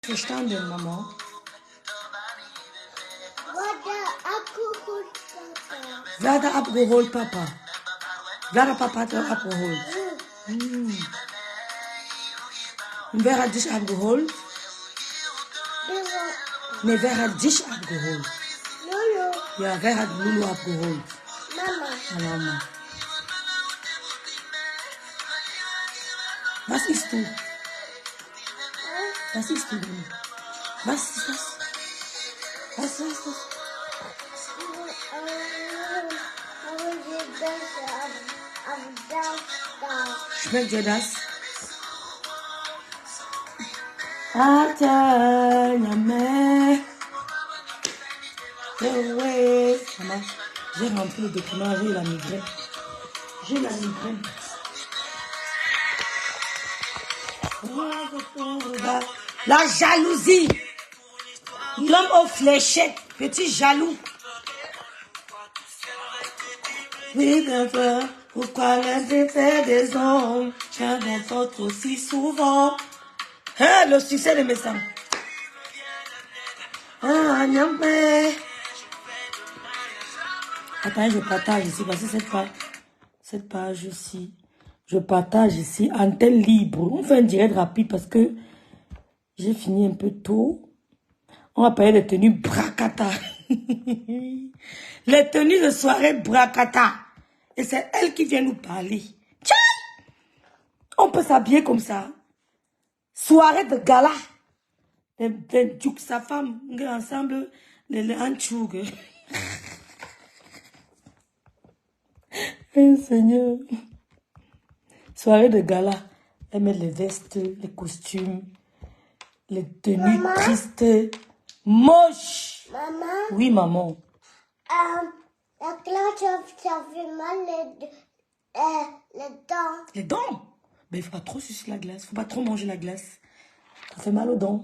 Verstanden, Maman? Vlada abgeholt, Papa. Vlada Papa hat er abgeholt. Und wer hat dich abgeholt? Nee, wer hat dich abgeholt? Lulu. Ja, wer hat Lulu abgeholt? Mama. Ja, Mama. Was isst du? Was isst du denn? Was ist das? Was ist das? Schmeckt dir das? Attends, ouais. Maman, j'ai rempli le document, j'ai la migraine. J'ai la migraine. La jalousie. L'homme aux fléchettes, petit jaloux. Oui, d'accord. Pourquoi les effets des hommes changent des fautes aussi souvent? Hein, le succès de mes sangs. Ah, nyamé. Attends, je partage ici parce que cette page aussi, je partage ici antenne libre. On fait un direct rapide parce que j'ai fini un peu tôt. On va parler des tenues bracata. Les tenues de soirée bracata. Et c'est elle qui vient nous parler. Tiens! On peut s'habiller comme ça. Soirée de gala. Les djouk sa femme. Ensemble, les anchoug. Seigneur. Soirée de gala. Elle met les vestes, les costumes, les tenues tristes, moches. Maman. Oui, maman. La glace, ça fait mal les dents. Les dents? Mais il ne faut pas trop sucer la glace. Il ne faut pas trop manger la glace. Ça fait mal aux dents.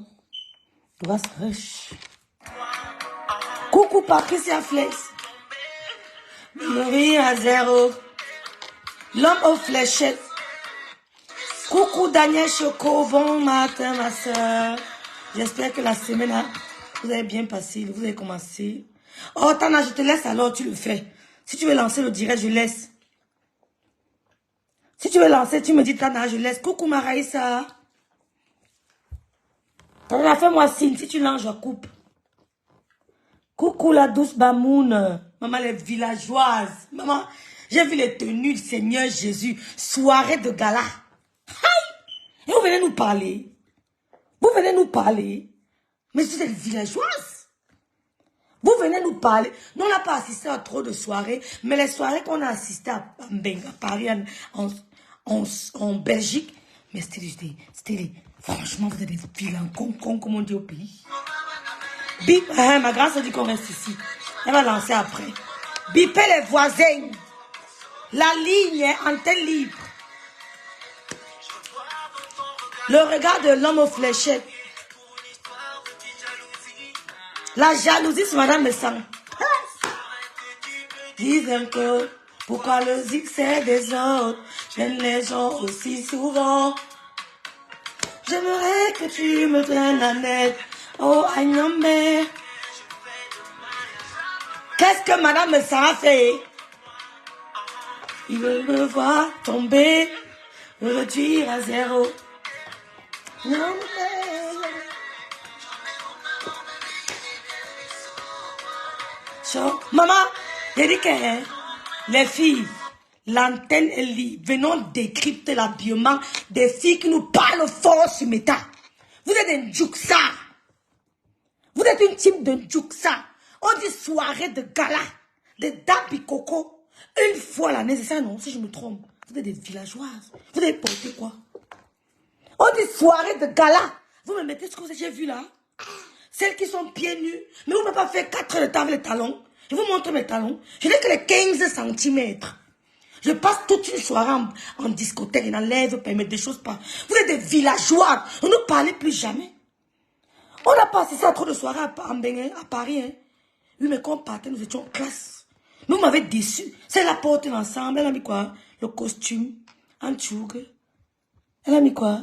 Brasse rêche. Coucou Patricia Flex. Marie à zéro. L'homme aux fléchettes. Coucou Daniel Choco. Bon matin ma soeur. J'espère que la semaine, vous avez bien passé. Vous avez commencé. Oh Tana, je te laisse alors, tu le fais. Si tu veux lancer le direct, je laisse. Si tu veux lancer, tu me dis Tana, je laisse. Coucou Maraïsa. Tana, fais-moi signe. Si tu lances, je coupe. Coucou la douce Bamoun. Maman, les villageoises. Maman, j'ai vu les tenues du Seigneur Jésus. Soirée de gala. Aïe! Et vous venez nous parler. Vous venez nous parler. Mais vous êtes villageoises. Vous venez nous parler. Nous, on n'a pas assisté à trop de soirées. Mais les soirées qu'on a assistées à Paris, en Belgique. Mais c'était franchement, vous êtes des vilains cons, comme on dit au pays. Bip, ma grande soeur dit qu'on reste ici. Elle va lancer après. Bipez les voisins. La ligne est antenne libre. Le regard de l'homme aux fléchettes. La jalousie sur Madame Messang. Dis encore, pourquoi le succès des autres gêne les gens aussi souvent? J'aimerais que tu me prennes la nette. Oh, Agnambé. Qu'est-ce que Madame Messang a fait? Il veut me voir tomber, me réduire à zéro. Non, maman, j'ai dit que les filles, l'antenne est libre. Venons décrypter l'habillement des filles qui nous parlent fort sur Meta. Vous êtes un djouksa. Vous êtes une type de djouksa. On dit soirée de gala, de dabi coco. Une fois l'année, c'est ça non, si je me trompe. Vous êtes des villageoises. Vous avez porté quoi? On dit soirée de gala. Vous me mettez ce que j'ai vu là? Celles qui sont pieds nus. Mais vous ne pouvez pas faire 4 heures de temps avec les talons. Je vous montre mes talons. Je n'ai que les 15 cm. Je passe toute une soirée en discothèque. Il enlève, permet des choses pas. Vous êtes des villageois. On ne parlez plus jamais. On n'a pas assisté à trop de soirées à Paris. Hein. Oui, mais quand on partait, nous étions en classe. Mais vous m'avez déçu. C'est la porte ensemble. Elle a mis quoi? Le costume. Un tchoug. Elle a mis quoi?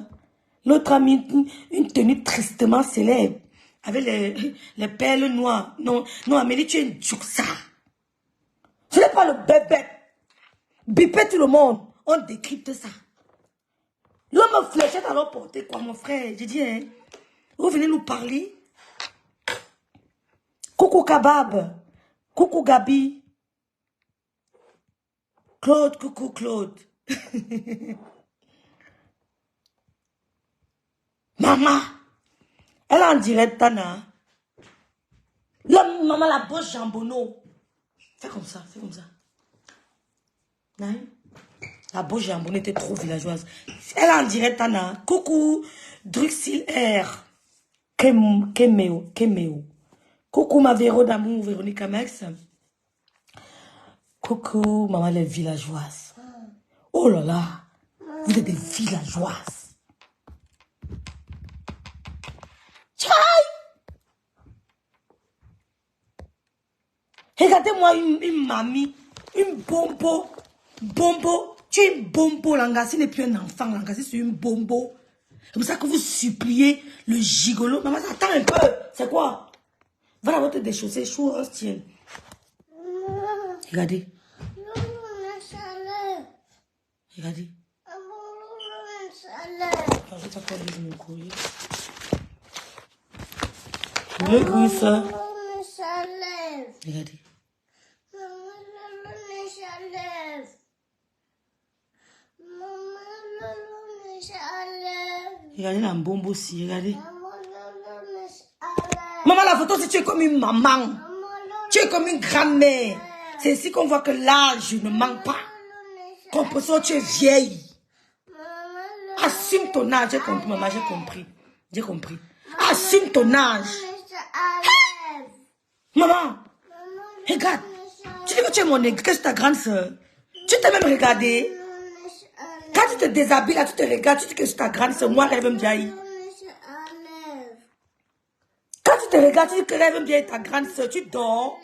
L'autre a mis une tenue tristement célèbre. Avec les perles noires. Non, non, Amélie, tu es une djuksa. Ce n'est pas le bébé. Bipez tout le monde. On décrypte ça. L'homme fléchette alors porter quoi, mon frère? J'ai dit, hein, vous venez nous parler. Coucou Kabab. Coucou Gabi. Claude, coucou Claude. Maman. Elle est en direct, Tana. Maman, la bosse jambonneau. Fais comme ça, fais comme ça. Non? La bosse jambonneau était trop villageoise. Elle est en direct, Tana. Coucou, Druxil R. Kemeo. Coucou, ma Véro d'amour, Véronique Amex. Coucou, maman, les villageoises. Oh là là, vous êtes des villageoises. Tchaï! Regardez-moi une mamie, une bombo. Bombo, tu es une bombo, Langassi n'est plus un enfant, Langassi c'est une bombo. C'est pour ça que vous suppliez le gigolo. Maman, attends un peu, c'est quoi? Va d'abord te déchausser, chou, on se tient. Regardez. Regardez. Je vais t'apporter mon courrier. Le goût, ça. Regardez. Regardez la bombe aussi, regardez. Maman, la photo, si tu es comme une maman. Tu es comme une grand-mère. C'est ici qu'on voit que l'âge ne manque pas. Compression, tu es vieille. Assume ton âge, j'ai compris, maman, j'ai compris. J'ai compris. Assume ton âge. Maman, regarde. Tu dis que tu es mon église, que c'est ta grande soeur. Tu t'es même regardé. Quand tu te déshabilles, là, tu te regardes, tu dis que c'est ta grande soeur. Moi, Rêve Mdiaye. Quand tu te regardes, tu dis que Rêve Mdiaye est ta grande soeur. Tu dors.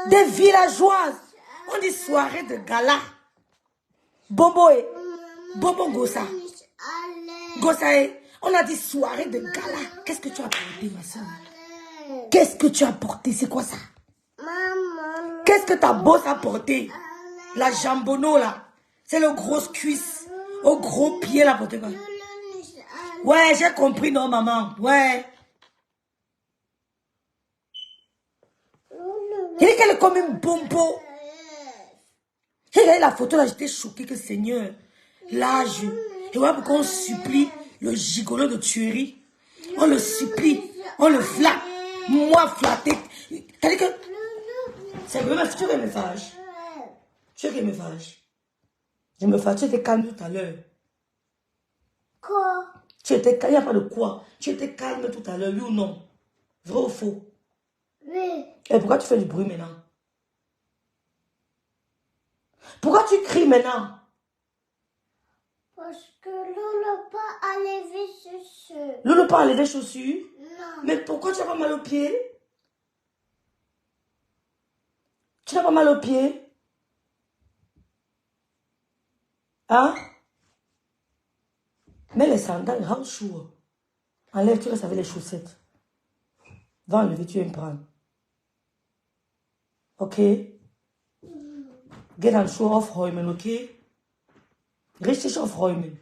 Des villageoises. On dit soirée de gala. Bobo et Bobo Gossa. Gossa et on a dit soirée de gala. Qu'est-ce que tu as porté, ma soeur? Qu'est-ce que tu as porté? C'est quoi ça? Qu'est-ce que ta bosse a porté? La jambonneau là. C'est le gros cuisse. Au gros pied là, porté quoi? Ouais, j'ai compris, non, maman. Ouais. Il dit qu'elle est comme une bombo. J'ai regardé la photo là, j'étais choquée que Seigneur, l'âge. Et voilà pourquoi on supplie le gigolo de tuerie. On le supplie, on le flatte. Moi flatté. C'est-à-dire que. C'est vraiment, tu veux qu'elle me fâche? Tu veux qu'elle me fâche? Je me fâche, tu étais calme tout à l'heure. Quoi? Tu étais calme, il n'y a pas de quoi. Tu étais calme tout à l'heure, oui ou non? Vrai ou faux? Oui. Et pourquoi tu fais du bruit maintenant? Pourquoi tu cries maintenant? Parce que Loulou pas à lever chaussures. Loulou pas enlever les chaussures? Non. Mais pourquoi tu n'as pas mal aux pieds? Tu n'as pas mal aux pieds? Hein? Mets les sandales, house shoe. Enlève, tu restes avec les chaussettes. Va enlever, tu viens me prendre. Ok? Get on show off Heumann, ok? Richtig auf Heumann.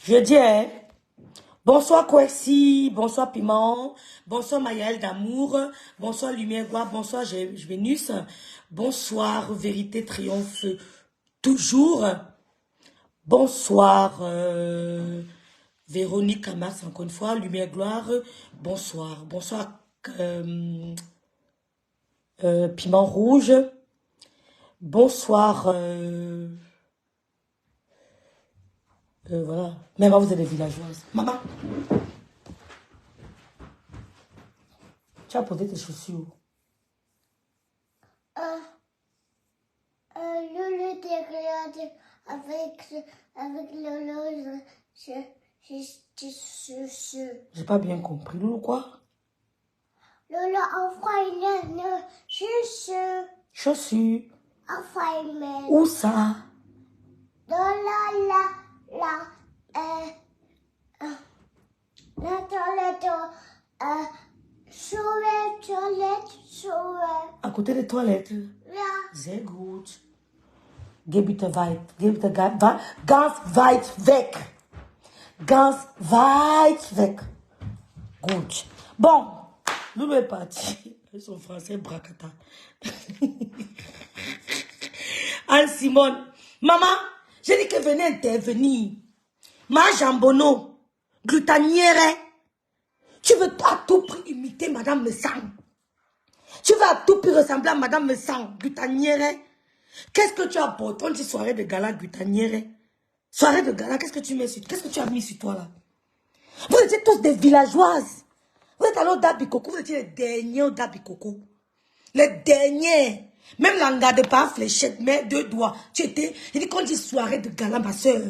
Je dis, hein? Bonsoir Kwesi, bonsoir Piment, bonsoir Mayael d'amour, bonsoir Lumière Gloire, bonsoir Vénus, bonsoir Vérité Triomphe toujours, bonsoir Véronique Amas encore une fois, Lumière Gloire, bonsoir, bonsoir Piment Rouge, bonsoir voilà, même vous êtes des villageoises. Maman, tu as posé tes chaussures. Loulou t'es regardé avec Loulou chaussures. J'ai pas bien compris. Loulou quoi? Loulou envoie une chaussure. Chaussures. Affairement. Où ça? Dans la toilette, toilette. À côté des toilettes. Ja. Sehr gut. Geh bitte weit. Geh bitte ganz weit weg. Ganz weit weg. Gut. Bon, Loulou est parti. Son français bracata. Anne-Simone. Maman, j'ai dit que venez intervenir. Ma jambonneau, glutanière. Tu veux à tout prix imiter Madame Messang. Tu veux à tout prix ressembler à Madame Messang, glutanière. Qu'est-ce que tu as pour ton soirée de gala, glutanière? Soirée de gala, qu'est-ce que tu mets sur... Qu'est-ce que tu as mis sur toi là? Vous étiez tous des villageoises. Vous êtes allés au Dabikoko, vous étiez les derniers au Dabikoko. Les derniers. Même l'anga de pas fléchette, mais deux doigts. Tu étais, j'ai dit qu'on dit soirée de gala, ma soeur.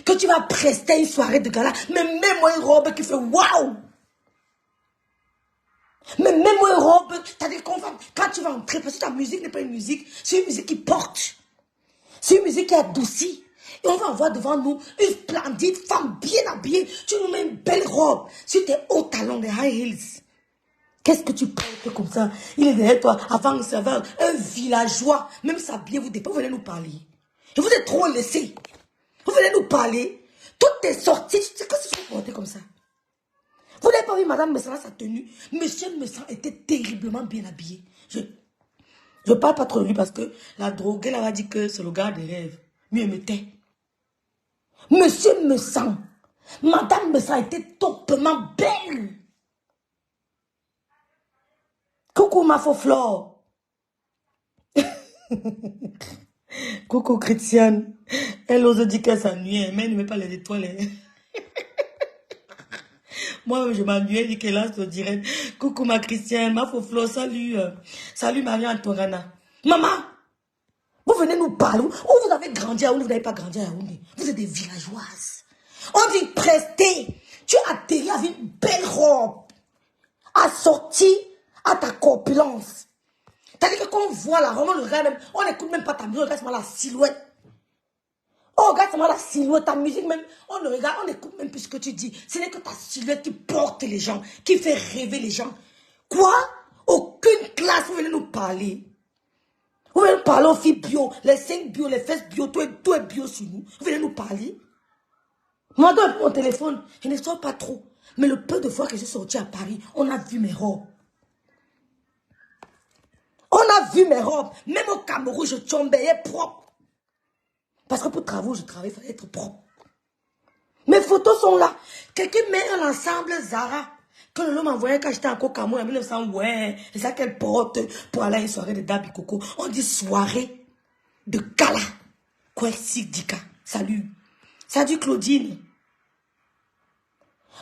Que tu vas prester une soirée de gala, mais mets-moi une robe qui fait waouh. Mais mets-moi une robe, c'est-à-dire qu'on va, quand tu vas entrer, parce que ta musique n'est pas une musique, c'est une musique qui porte. C'est une musique qui adoucit. Et on va voir devant nous une splendide femme bien habillée. Tu nous mets une belle robe sur tes hauts talons, des high heels. Qu'est-ce que tu portes comme ça? Il est derrière toi, avant le serveur, un villageois. Même s'habiller, vous dépend, vous venez nous parler. Et vous êtes trop laissés. Vous venez nous parler. Toutes tes sorties, qu'est-ce que tu portes comme ça? Vous n'avez pas vu Madame Messang, sa tenue? Monsieur Messang était terriblement bien habillé. Je ne parle pas trop de lui parce que la droguée, elle a dit que c'est le gars des rêves. Mieux me tait. Monsieur Messang, Madame Messang était topement belle. Coucou ma faux flore. Coucou Chrétienne. Elle ose dire qu'elle s'ennuie, mais elle ne met pas les étoiles. Moi, je m'ennuie, elle dit qu'elle lance le direct. Coucou ma Chrétienne, ma faux flore, salut. Salut Marie-Antoine. Maman, vous venez nous parler. Où vous avez grandi à Yaoundé, vous n'avez pas grandi à Yaoundé. Vous êtes des villageoises. On dit prester. Tu as atterri avec une belle robe. Assortie à ta corpulence. C'est-à-dire que quand on voit la robe, on ne regarde même, on n'écoute même pas ta musique, on regarde seulement la silhouette. On regarde seulement la silhouette, ta musique même, on ne regarde, on n'écoute même plus ce que tu dis. Ce n'est que ta silhouette qui porte les gens, qui fait rêver les gens. Quoi? Aucune classe, vous venez nous parler. Vous venez nous parler aux filles bio, les 5 bio, les fesses bio, tout est bio sur nous. Vous venez nous parler. Moi, dans mon téléphone, je ne sors pas trop. Mais le peu de fois que je suis sortie à Paris, on a vu mes robes. On a vu mes robes. Même au Cameroun, je tombais propre. Parce que pour travaux, je travaille, il fallait être propre. Mes photos sont là. Quelqu'un met un ensemble Zara. Quand le m'a envoyé quand j'étais encore au Cameroun en 1900, ouais, c'est ça qu'elle porte pour aller à une soirée de Dabikoko. On dit soirée de gala. Quoi, Dika. Salut. Salut Claudine.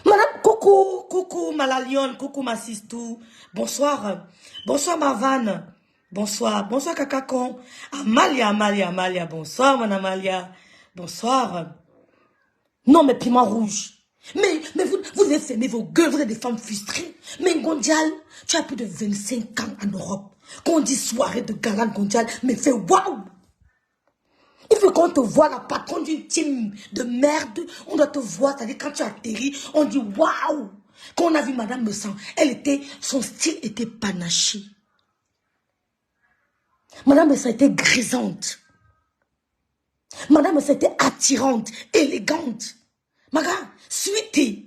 Madame, coucou Malalion, coucou ma sistou. Bonsoir. Bonsoir Marvan. Bonsoir Kakakon. Amalia, bonsoir mon Amalia. Bonsoir. Non mais piment rouge. Mais vous avez fermé vos gueules, vous êtes des femmes frustrées. Mais Ngondial, tu as plus de 25 ans en Europe. Quand on dit soirée de gala Ngondial, mais fais waouh. Il faut qu'on te voit la patronne d'une team de merde. On doit te voir, c'est-à-dire quand tu atterris, on dit waouh. Quand on a vu Madame Messang, son style était panaché. Madame Messang était grisante. Madame Messang était attirante, élégante. Maga, suitée.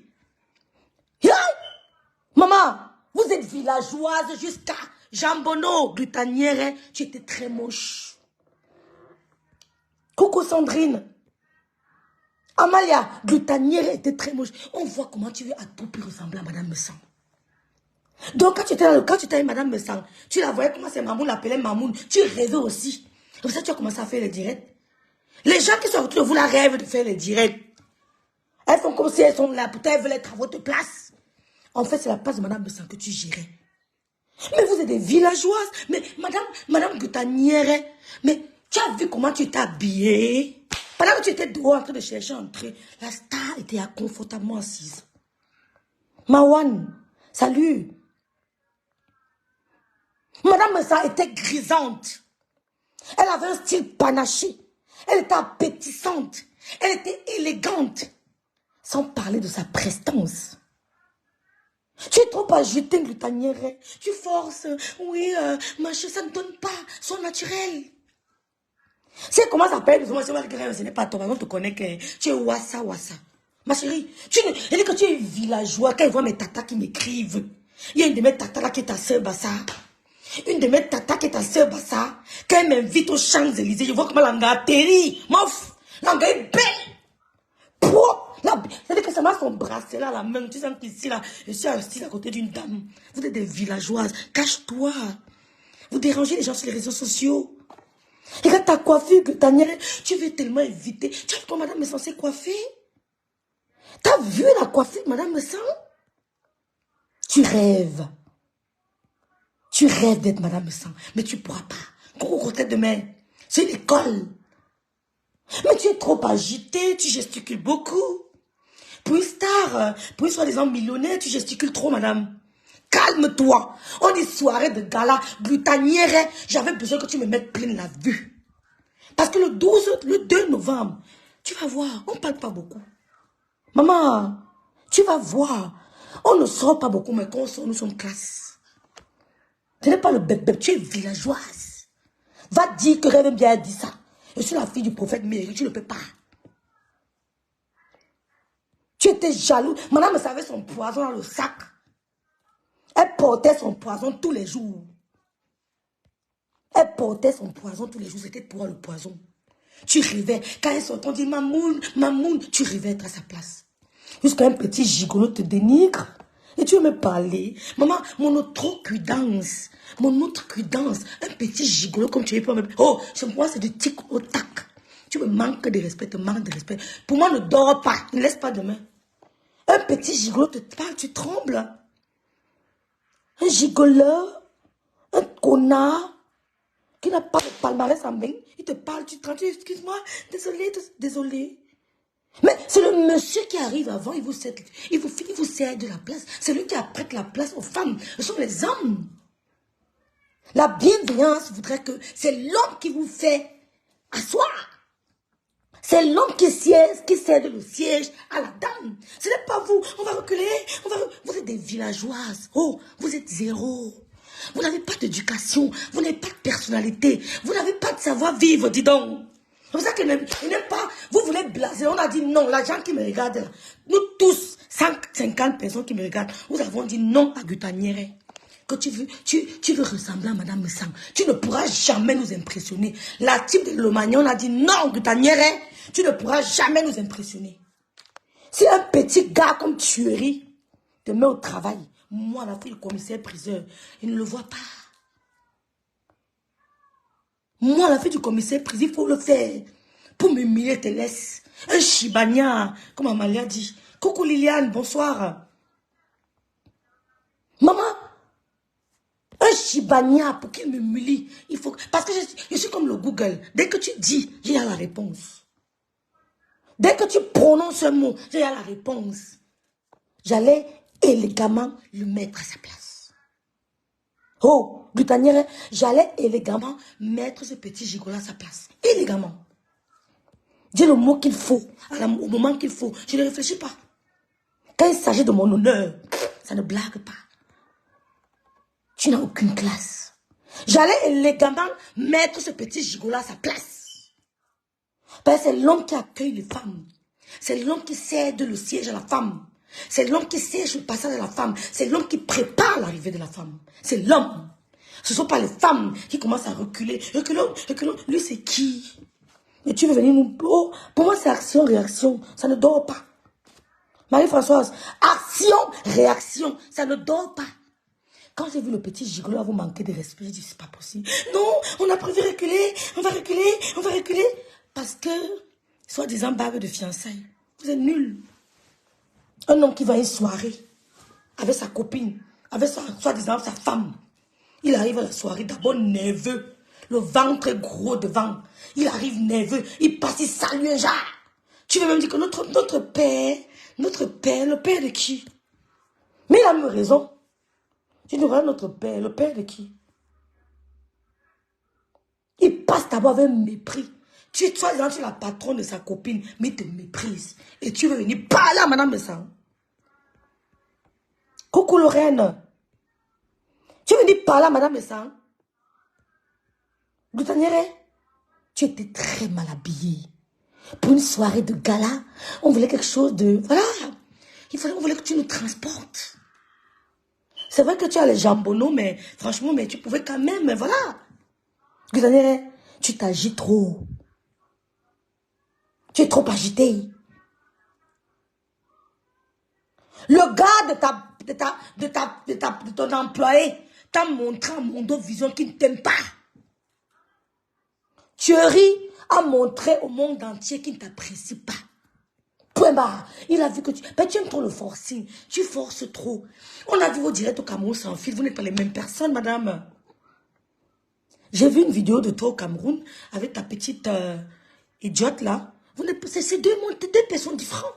Maman, vous êtes villageoise jusqu'à Jambonneau, glutanière, tu étais très moche. Coucou Sandrine. Amalia, glutanière était très moche. On voit comment tu veux à tout prix ressembler à Madame Messang. Donc quand tu étais avec Madame Messang, tu la voyais comment c'est Mamoun l'appelait Mamoun. Tu rêvais aussi. C'est pour ça que tu as commencé à faire les directs. Les gens qui sont autour de vous la rêvent de faire les directs. Elles font comme si elles sont là, peut-être elles veulent être à votre place. En fait, c'est la place de Madame Messang que tu gérais. Mais vous êtes des villageoises. Mais Madame glutanière, mais tu as vu comment tu étais habillée? Pendant que tu étais dehors en train de chercher à entrer, la star était confortablement assise. Mawan, salut. Madame Messang était grisante. Elle avait un style panaché. Elle était appétissante. Elle était élégante. Sans parler de sa prestance. Tu es trop agité, glutanière. Tu forces. Oui, machin, ça ne donne pas son naturel. C'est comment ça s'appelle? Ce n'est pas toi. On te connaît que tu es wassa. Ma chérie, elle dit que tu es villageois. Quand ils voient mes tatas qui m'écrivent. Il y a une de mes tatas là qui est ta sœur Bassa. Une de mes tatas qui est ta sœur Bassa. Quand elle m'invite aux Champs-Élysées, je vois comment l'anga atterrit. Mof, l'anga est belle. C'est-à-dire que ça m'a son bracelet à la main. Tu sens qu'ici, là, je suis assise à côté d'une dame. Vous êtes des villageoises. Cache-toi. Vous dérangez les gens sur les réseaux sociaux. Et quand ta coiffure, tu veux tellement éviter. Tu vois comment madame est censée coiffer? T'as vu la coiffure de madame Messan? Tu rêves. Tu rêves d'être madame Messan. Mais tu ne pourras pas. Au côté demain. C'est l'école. Mais tu es trop agité. Tu gesticules beaucoup. Pour une star, pour une soi-disant millionnaire, tu gesticules trop, madame. Calme-toi. On dit soirée de gala, glutanière. J'avais besoin que tu me mettes pleine la vue. Parce que le 2 novembre, tu vas voir, on ne parle pas beaucoup. Maman, tu vas voir, on ne sort pas beaucoup, mais quand on sort, nous sommes classe. Ce n'est pas le bébé, tu es villageoise. Va dire que Rêve bien a dit ça. Je suis la fille du prophète Méry, tu ne peux pas. Tu étais jaloux. Madame savait son poison dans le sac. Elle portait son poison tous les jours. Elle portait son poison tous les jours. C'était pour le poison. Tu rêvais. Quand elle sortait, on dit Mamoun, Mamoun. Tu rêvais être à sa place. Jusqu'à un petit gigolo te dénigre. Et tu veux me parler. Maman, mon autre cuidance. Mon autre cuidance. Un petit gigolo comme tu es. Oh, chez moi, c'est du tic au tac. Tu me manques de respect, te manques de respect. Pour moi, ne dors pas. Ne laisse pas demain. Un petit gigolo te parle, tu trembles. Un gigolo, un connard, qui n'a pas de palmarès en main, il te parle, tu trembles, excuse-moi, désolé. Mais c'est le monsieur qui arrive avant, il vous sert de la place. C'est lui qui apprête la place aux femmes. Ce sont les hommes. La bienveillance voudrait que c'est l'homme qui vous fait asseoir. C'est l'homme qui cède le siège à la dame. Ce n'est pas vous. On va reculer. Vous êtes des villageoises. Oh, vous êtes zéro. Vous n'avez pas d'éducation. Vous n'avez pas de personnalité. Vous n'avez pas de savoir-vivre, dis donc. C'est pour ça qu'il n'aime pas. Vous voulez blaser. On a dit non. La gens qui me regardent là. Nous tous, 150 personnes qui me regardent, nous avons dit non à Gutanière. Que tu veux ressembler à Madame Messan. Tu ne pourras jamais nous impressionner. La type de Lomagnon a dit non, Gutanière, tu ne pourras jamais nous impressionner. Si un petit gars comme Tuerie te met au travail, moi, la fille du commissaire priseur, il ne le voit pas. Moi, la fille du commissaire priseur, il faut le faire. Pour m'humilier, te laisse. Un chibania, comme Amalia dit. Coucou Liliane, bonsoir. Maman, un chibania pour qu'il m'humilie. Il faut... Parce que je suis comme le Google. Dès que tu dis, j'ai la réponse. Dès que tu prononces un mot, j'ai la réponse. J'allais élégamment le mettre à sa place. Oh, Gutanière, j'allais élégamment mettre ce petit gigolo à sa place. Élégamment. Dis le mot qu'il faut, au moment qu'il faut. Je ne réfléchis pas. Quand il s'agit de mon honneur, ça ne blague pas. Tu n'as aucune classe. J'allais élégamment mettre ce petit gigolo à sa place. Parce que c'est l'homme qui accueille les femmes. C'est l'homme qui cède le siège à la femme. C'est l'homme qui siège le passage à la femme. C'est l'homme qui prépare l'arrivée de la femme. C'est l'homme. Ce ne sont pas les femmes qui commencent à reculer. Reculons. Lui, c'est qui? Et tu veux venir nous... Oh, pour moi, c'est action, réaction. Ça ne dort pas. Marie-Françoise, action, réaction. Ça ne dort pas. Quand j'ai vu le petit gigolo vous manquer de respect, j'ai dit, c'est pas possible. Non, on a prévu reculer, on va reculer. Parce que, soi-disant bague de fiançailles, vous êtes nuls. Un homme qui va à une soirée avec sa copine, avec soi-disant sa femme. Il arrive à la soirée, d'abord nerveux, le ventre gros devant. Il arrive nerveux, il passe, il salue un genre. Tu veux même dire que notre père, le père de qui? Mais il a même raison. Tu nous regardes notre père, le père de qui? Il passe passe d'abord avec mépris. Tu es la patronne de sa copine, mais il te méprise. Et tu veux venir parler à Madame Messang. Coucou Lorraine. Tu veux venir parler à Madame Messang. Goutaniere, tu étais très mal habillée. Pour une soirée de gala, on voulait quelque chose de... Voilà. On voulait que tu nous transportes. C'est vrai que tu as les jambonneaux, mais franchement, mais tu pouvais quand même, mais voilà. Goutaniere, tu t'agis trop. Tu es trop agité. Le gars de ton employé t'a montré à Mondo Vision qu'il ne t'aime pas. Thierry a montré au monde entier qu'il ne t'apprécie pas. Point barre. Il a vu que tu aimes trop le forcing. Tu forces trop. On a vu vos directs au Cameroun sans fil. Vous n'êtes pas les mêmes personnes, madame. J'ai vu une vidéo de toi au Cameroun avec ta petite idiote là. C'est deux personnes différentes.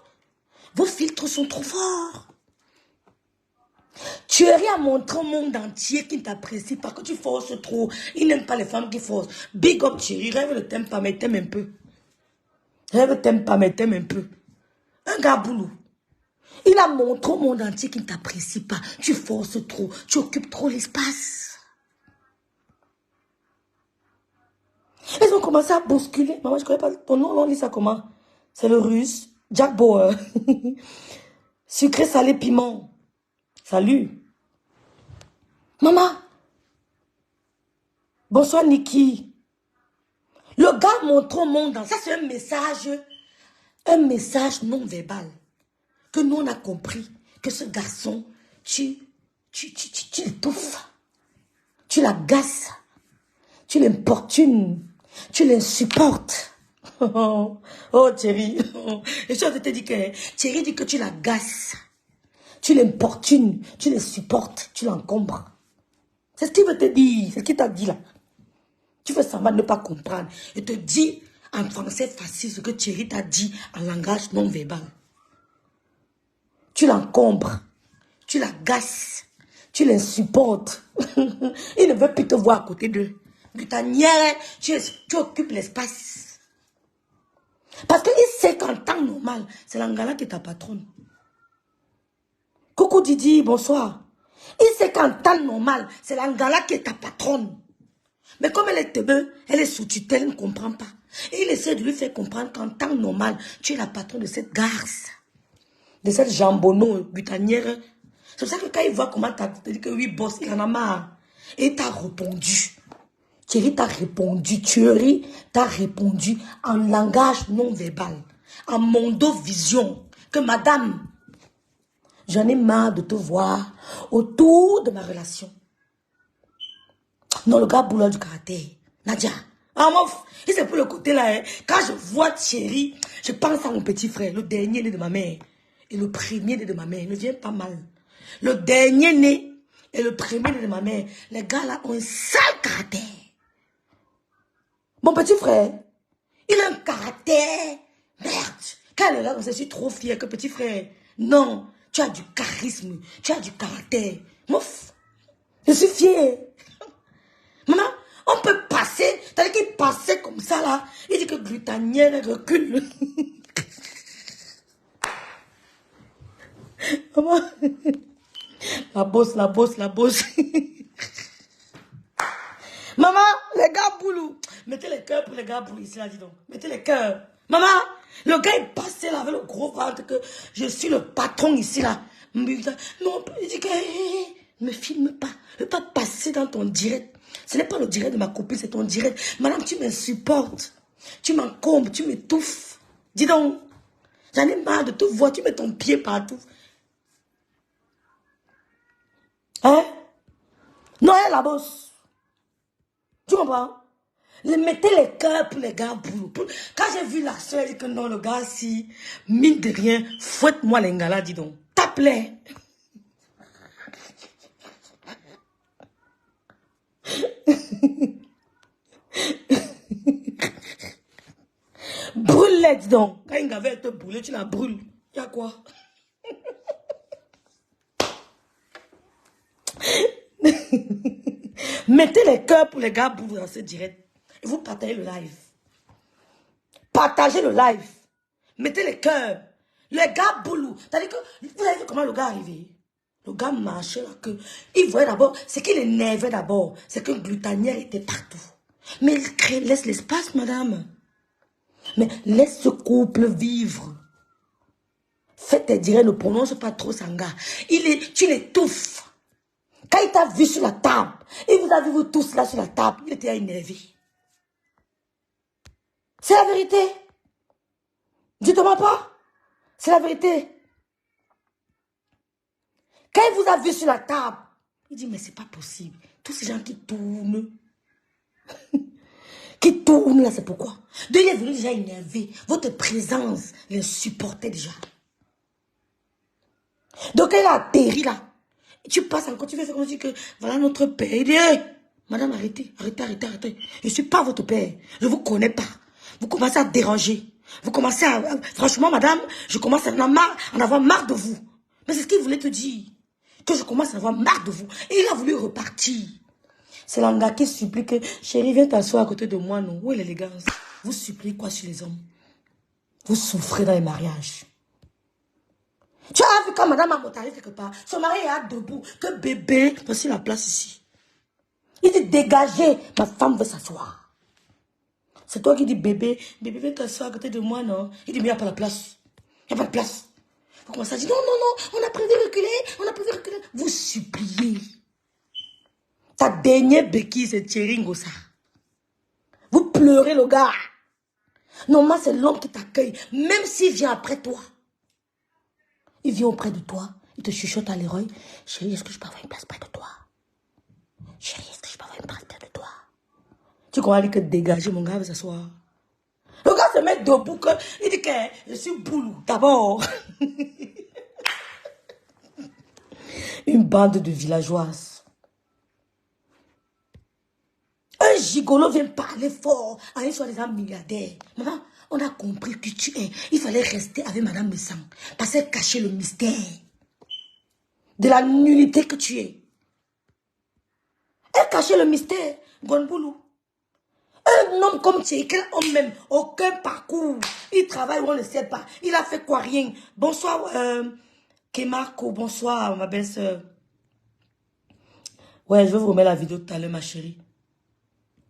Vos filtres sont trop forts. Thierry a montré au monde entier qu'il ne t'apprécie pas, que tu forces trop. Il n'aime pas les femmes qui forcent. Big up Thierry. Rêve ne t'aime pas, mais t'aime un peu. Rêve t'aime pas, mais t'aime un peu. Un gars boulot. Il a montré au monde entier qu'il ne t'apprécie pas. Tu forces trop. Tu occupes trop l'espace. Ils ont commencé à bousculer. Maman, je ne connais pas ton nom. On lit ça comment? C'est le russe. Jack Bauer. Sucré, salé, piment. Salut. Maman. Bonsoir, Niki. Le gars montre au monde. Ça, c'est un message non verbal. Que nous, on a compris que ce garçon, tu l'étouffes. Tu l'agaces. Tu l'importunes. Tu l'insupportes. Oh, Thierry. Et je te dis que Thierry dit que tu l'agaces. Tu l'importunes. Tu l'insupportes. Tu l'encombres. C'est ce qu'il veut te dire. C'est ce qu'il t'a dit là. Tu fais semblant de ne pas comprendre. Et te dis en français facile ce que Thierry t'a dit en langage non verbal. Tu l'encombres. Tu l'agaces. Tu l'insupportes. Il ne veut plus te voir à côté d'eux. Gutanière, tu occupes l'espace. Parce qu'il sait qu'en temps normal, c'est l'Angala qui est ta patronne. Coucou Didi, bonsoir. Il sait qu'en temps normal, c'est l'Angala qui est ta patronne. Mais comme elle est teubeux, elle est sous tutelle, elle ne comprend pas. Et il essaie de lui faire comprendre qu'en temps normal, tu es la patronne de cette garce. De cette jambonneau, butanière. C'est pour ça que quand il voit comment tu as dit que oui, boss, il en a marre. Et il t'a répondu. Thierry t'a répondu. Thierry t'a répondu en langage non verbal. En mondo vision. Que madame, j'en ai marre de te voir autour de ma relation. Non, le gars boulot du caractère. Nadia. Ah, et c'est pour le côté là. Hein. Quand je vois Thierry, je pense à mon petit frère, le dernier né de ma mère. Et le premier né de ma mère. Il me vient pas mal. Le dernier né et le premier né de ma mère. Les gars là ont un sale caractère. Mon petit frère, il a un caractère. Merde. Quand il est là, je suis trop fière que petit frère. Non, tu as du charisme. Tu as du caractère. Mouf. Je suis fière. Maman, on peut passer. T'as dit qu'il passait comme ça là. Il dit que glutanienne recule. Maman. La bosse. Maman, les gars boulou. Mettez les cœurs pour les gars boulou ici là, dis donc. Mettez les cœurs. Maman, le gars est passé là avec le gros ventre que je suis le patron ici là. Non, il dit que ne me filme pas. Je ne veux pas passer dans ton direct. Ce n'est pas le direct de ma copine, c'est ton direct. Madame, tu m'insupportes. Tu m'encombres, tu m'étouffes. Dis donc, j'en ai marre de te voir, tu mets ton pied partout. Hein? Non, elle est la bosse. Tu comprends? Mettez les cœurs pour les gars boulot. Quand j'ai vu la soeur, elle dit que non, le gars, si, mine de rien, fouette-moi les gars dis donc. Tape-les. Brûle-les, dis donc. Quand une gavelle te brûle, tu la brûles. Il y a quoi? Mettez les cœurs pour les gars boulot dans ce direct. Et vous partagez le live. Partagez le live. Mettez les cœurs. Le gars boulou. C'est-à-dire que, vous avez vu comment le gars est arrivé? Le gars marchait là que. Il voyait d'abord, ce qui l'énervait d'abord, c'est que glutanière était partout. Mais il laisse l'espace, madame. Mais laisse ce couple vivre. Faites tes dires, ne prononce pas trop Sanga. Tu l'étouffes. Quand il t'a vu sur la table, il vous a vu vous tous là sur la table, il était énervé. C'est la vérité. Dites-moi pas. C'est la vérité. Quand il vous a vu sur la table, il dit, mais c'est pas possible. Tous ces gens qui tournent. Qui tournent là, c'est pourquoi. Donc il est venu déjà énervé. Votre présence l'insupportait déjà. Donc elle a atterri là. Tu passes encore, tu fais comme si que voilà notre père. Il dit, hey, madame, arrêtez. Je ne suis pas votre père. Je ne vous connais pas. Vous commencez à déranger. Vous commencez à... Franchement, madame, je commence à en avoir marre de vous. Mais c'est ce qu'il voulait te dire. Que je commence à avoir marre de vous. Et il a voulu repartir. C'est l'anga qui supplie que, chérie, viens t'asseoir à côté de moi, non? Où est l'élégance? Vous suppliez quoi sur les hommes? Vous souffrez dans les mariages. Tu as vu quand madame a monté quelque part, son mari est debout, que bébé, voici la place ici. Il dit, dégagez, ma femme veut s'asseoir. C'est toi qui dis, bébé, viens t'asseoir à côté de moi, non? Il dit, mais il n'y a pas la place. Il n'y a pas de place. Vous commencez à dire, non, on a prévu reculer. Vous suppliez. Ta dernière béquille, c'est Thierry Ngossa. Vous pleurez le gars. Normalement, c'est l'homme qui t'accueille, même s'il vient après toi. Il vient auprès de toi, il te chuchote à l'oreille. Chérie, est-ce que je peux avoir une place près de toi? Chérie, est-ce que je peux avoir une place près de toi? Tu crois que dégager, mon gars va s'asseoir. Le gars se met debout, il dit que je suis boulou. D'abord. Une bande de villageoises. Un gigolo vient parler fort à un soi-disant milliardaire. Maman, on a compris qui tu es. Il fallait rester avec Madame Messang. Parce qu'elle cachait le mystère de la nullité que tu es. Elle cachait le mystère. Gonboulou. Un homme comme tu es, quel homme même, aucun parcours. Il travaille où on ne sait pas. Il a fait quoi? Rien. Bonsoir, Kemarko. Bonsoir, ma belle-sœur. Ouais, je vais vous remettre la vidéo tout à l'heure, ma chérie.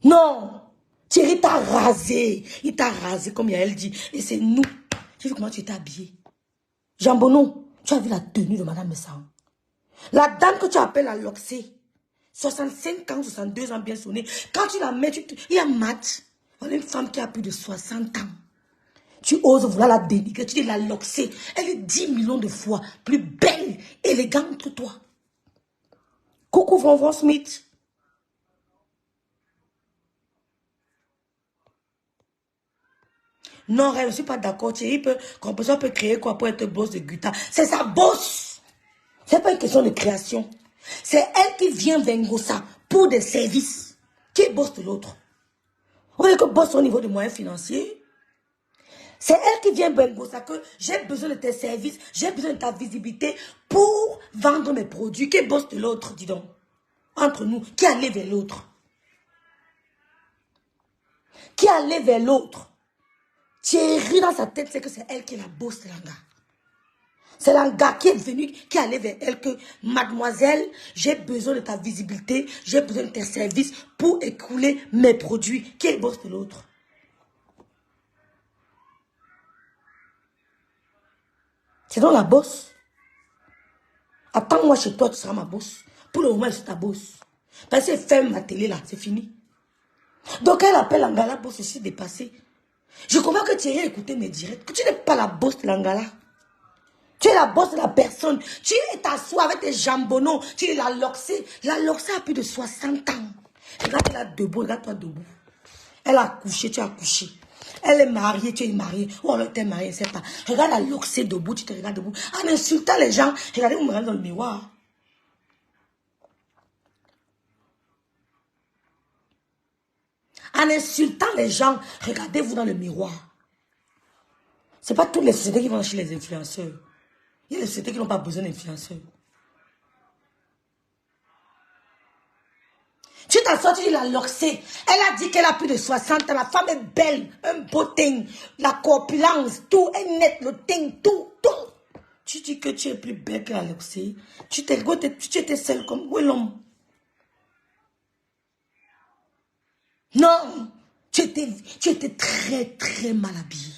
Non! Thierry t'a rasé. Il t'a rasé, comme Yael dit. Et c'est nous. J'ai vu comment tu étais habillé. Jambono, tu as vu la tenue de Madame Messang. La dame que tu appelles la Loxé. 65 ans, 62 ans bien sonné. Quand tu la mets, il y a mat. Voilà une femme qui a plus de 60 ans. Tu oses vouloir la dénigrer. Tu dis la Loxé. Elle est 10 millions de fois plus belle, élégante que toi. Coucou, Von Smith. Non, je ne suis pas d'accord. Thierry peut créer quoi pour être boss de Guta. C'est sa boss. Ce n'est pas une question de création. C'est elle qui vient vers Ngossa pour des services. Qui est boss de l'autre? Vous voyez que boss au niveau des moyens financiers. C'est elle qui vient vers Ngossa que j'ai besoin de tes services, j'ai besoin de ta visibilité pour vendre mes produits. Qui est boss de l'autre, dis donc? Entre nous, qui allait vers l'autre? Qui allait vers l'autre? Thierry dans sa tête, c'est que c'est elle qui est la boss de l'anga. C'est l'anga qui est venu, qui allait vers elle que, mademoiselle, j'ai besoin de ta visibilité, j'ai besoin de tes services pour écouler mes produits. Qui est le boss de l'autre? C'est donc la boss. Attends-moi chez toi, tu seras ma boss. Pour le moment, je suis ta boss. Parce qu'elle ferme ma télé là, c'est fini. Donc elle appelle l'anga la boss, je suis dépassée. Je comprends que Thierry a écouté mes directs, que tu n'es pas la boss de l'Angala. Tu es la boss de la personne. Tu es t'assois avec tes jambonneaux. Tu es la Loxé. La Loxé a plus de 60 ans. Regarde là debout, regarde-toi debout. Elle a couché, tu as couché. Elle est mariée, tu es mariée. Ou alors tu es mariée, c'est pas. Regarde la Loxé debout, tu te regardes debout. En insultant les gens, regardez, vous me regardez dans le miroir. En insultant les gens, regardez-vous dans le miroir. Ce n'est pas toutes les sociétés qui vont chez les influenceurs. Il y a des sociétés qui n'ont pas besoin d'influenceurs. Tu t'en sors, tu dis la loxée. Elle a dit qu'elle a plus de 60 ans. La femme est belle, un beau teint, la corpulence, tout est net, le teint, tout. Tu dis que tu es plus belle que la loxée. Tu étais seule comme... Où est l'homme? Non, tu étais très, très mal habillée.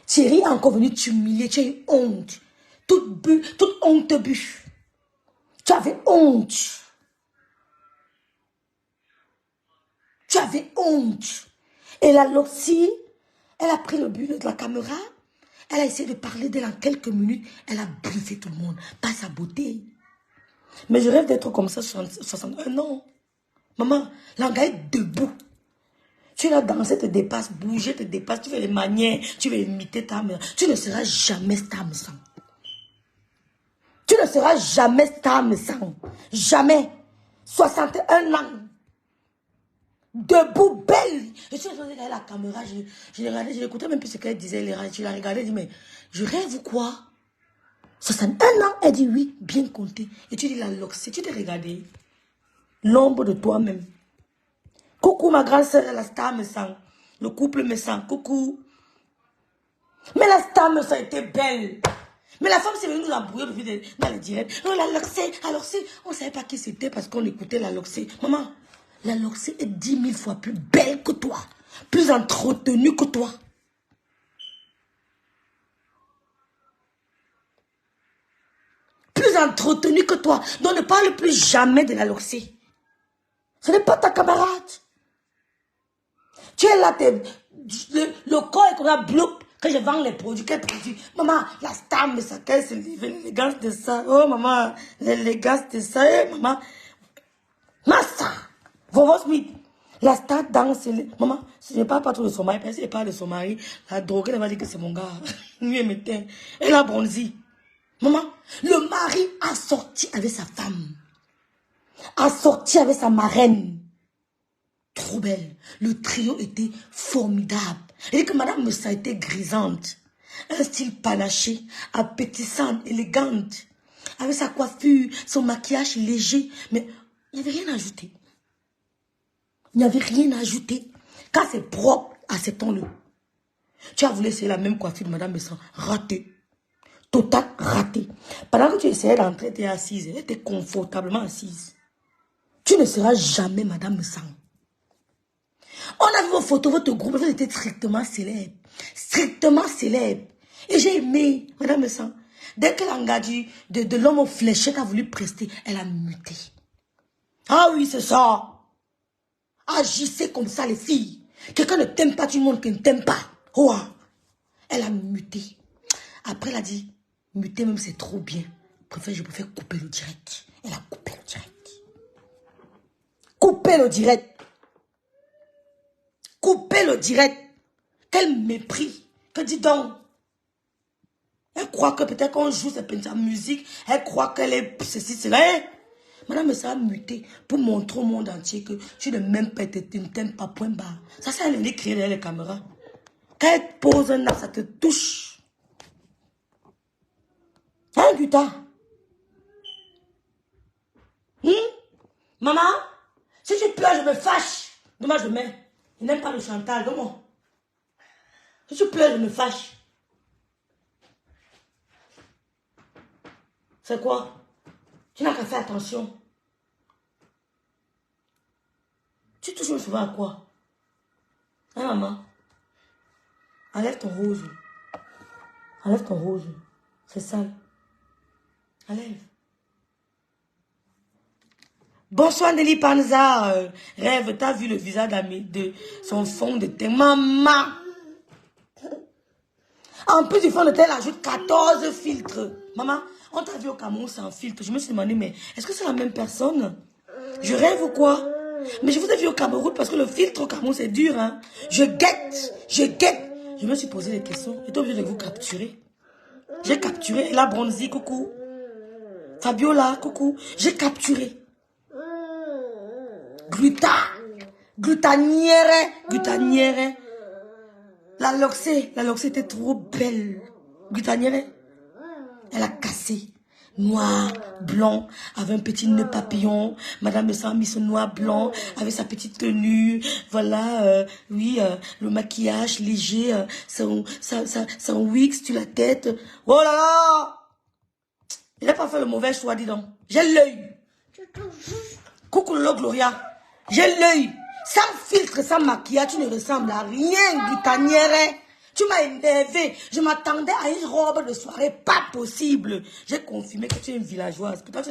Thierry est encore venu t'humilier, tu as eu honte. Toute honte bu. Tu avais honte. Tu avais honte. Et la Loxy, elle a pris le but de la caméra. Elle a essayé de parler d'elle en quelques minutes. Elle a bluffé tout le monde. Pas sa beauté. Mais je rêve d'être comme ça 61 ans. Maman, l'engagé est debout. Tu l'as dansé, te dépasse, bouger, te dépasse. Tu fais les manières, tu veux imiter ta mère. Tu ne seras jamais Star Sang. Tu ne seras jamais Star Sang. Jamais. 61 ans. Debout, belle. Et si je regardais la caméra, je regardais, je l'écoutais même plus ce qu'elle disait. Je la regardais, je dis, mais je rêve ou quoi? 61 ans, elle dit oui, bien compté. Et tu dis la loxée, tu t'es regardé. L'ombre de toi-même. Coucou ma grande soeur, la star me sent. Le couple me sent, coucou. Mais la star me sent, était belle. Mais la femme s'est venue nous embrouiller dans les directs. Oh la loxée, on ne savait pas qui c'était parce qu'on écoutait la loxée. Maman. La Loxée est 10 000 fois plus belle que toi. Plus entretenue que toi. Plus entretenue que toi. Donc ne parle plus jamais de la Loxée. Ce n'est pas ta camarade. Tu es là, le corps est comme ça, bloup, que je vends les produits, quel produit? Maman, la star me s'accueille, c'est l'élégance de ça. Oh maman, l'élégance de ça. Eh, maman. Massa. Vovo Smith, la star danse, maman, je ne parle pas trop de son mari, parce qu'elle parle de son mari, la drogue, elle va dire que c'est mon gars. Lui, elle m'éteint. Elle a bronzi. Maman, le mari a sorti avec sa femme. A sorti avec sa marraine. Trop belle. Le trio était formidable. Et que madame Moussa était grisante. Un style panaché, appétissante, élégante. Avec sa coiffure, son maquillage léger. Mais il n'y avait rien à ajouter. Il n'y avait rien à ajouter. Quand c'est propre, acceptons-le. Tu as voulu essayer la même coiffure de madame Besson. Raté. Total raté. Pendant que tu essayais d'entrer, tu es assise. Elle était confortablement assise. Tu ne seras jamais madame Besson. On a vu vos photos, votre groupe, vous étiez strictement célèbre. Strictement célèbre. Et j'ai aimé madame Besson. Dès que l'engagé de l'homme aux fléchettes a voulu prester, elle a muté. Ah oui, c'est ça. Agissez comme ça, les filles. Quelqu'un ne t'aime pas, tu montres qu'il ne t'aime pas. Oh, elle a muté. Après, elle a dit, muter même, c'est trop bien. Je préfère couper le direct. Elle a coupé le direct. Couper le direct. Couper le direct. Quel mépris. Que dis donc. Elle croit que peut-être qu'on joue sa musique. Elle croit qu'elle est ceci, cela. Madame, ça a muté pour montrer au monde entier que tu ne m'aimes pas, tu ne t'aimes pas, point barre. Ça, c'est elle écrit derrière les caméras. Quand elle pose un acte, ça te touche. Hein, Guta? Maman, si tu pleures, je me fâche. Dommage, je mets. Il n'aime pas le chantage, comment? Si tu pleures, je me fâche. C'est quoi? Tu n'as qu'à faire attention. Tu touches souvent à quoi? Hein, maman? Enlève ton rose. Enlève ton rose. C'est sale. Enlève. Bonsoir Nelly Panza. Rêve, t'as vu le visage de son fond de teint. Maman! En plus du fond de teint, elle ajoute 14 filtres. Maman, on t'a vu au Cameroun sans filtre. Je me suis demandé, mais est-ce que c'est la même personne? Je rêve ou quoi? Mais je vous ai vu au Cameroun parce que le filtre au Cameroun, c'est dur. Hein? Je guette. Je me suis posé des questions. J'étais obligée de vous capturer. J'ai capturé. La Bronzy, coucou. Fabiola, coucou. J'ai capturé. Glutanière. La Loxée était trop belle. Glutanière. Elle a cassé. noir, blanc, avec un petit nœud papillon. Madame le sang a mis son noir blanc, avec sa petite tenue. Voilà, oui, le maquillage léger, son wig sur la tête. Oh là là! Il n'a pas fait le mauvais choix, dis donc. J'ai l'œil. Coucou Lolo Gloria. J'ai l'œil. Sans filtre, sans maquillage, tu ne ressembles à rien, Glutanière. Tu m'as énervé. Je m'attendais à une robe de soirée. Pas possible. J'ai confirmé que tu es une villageoise. Pourtant,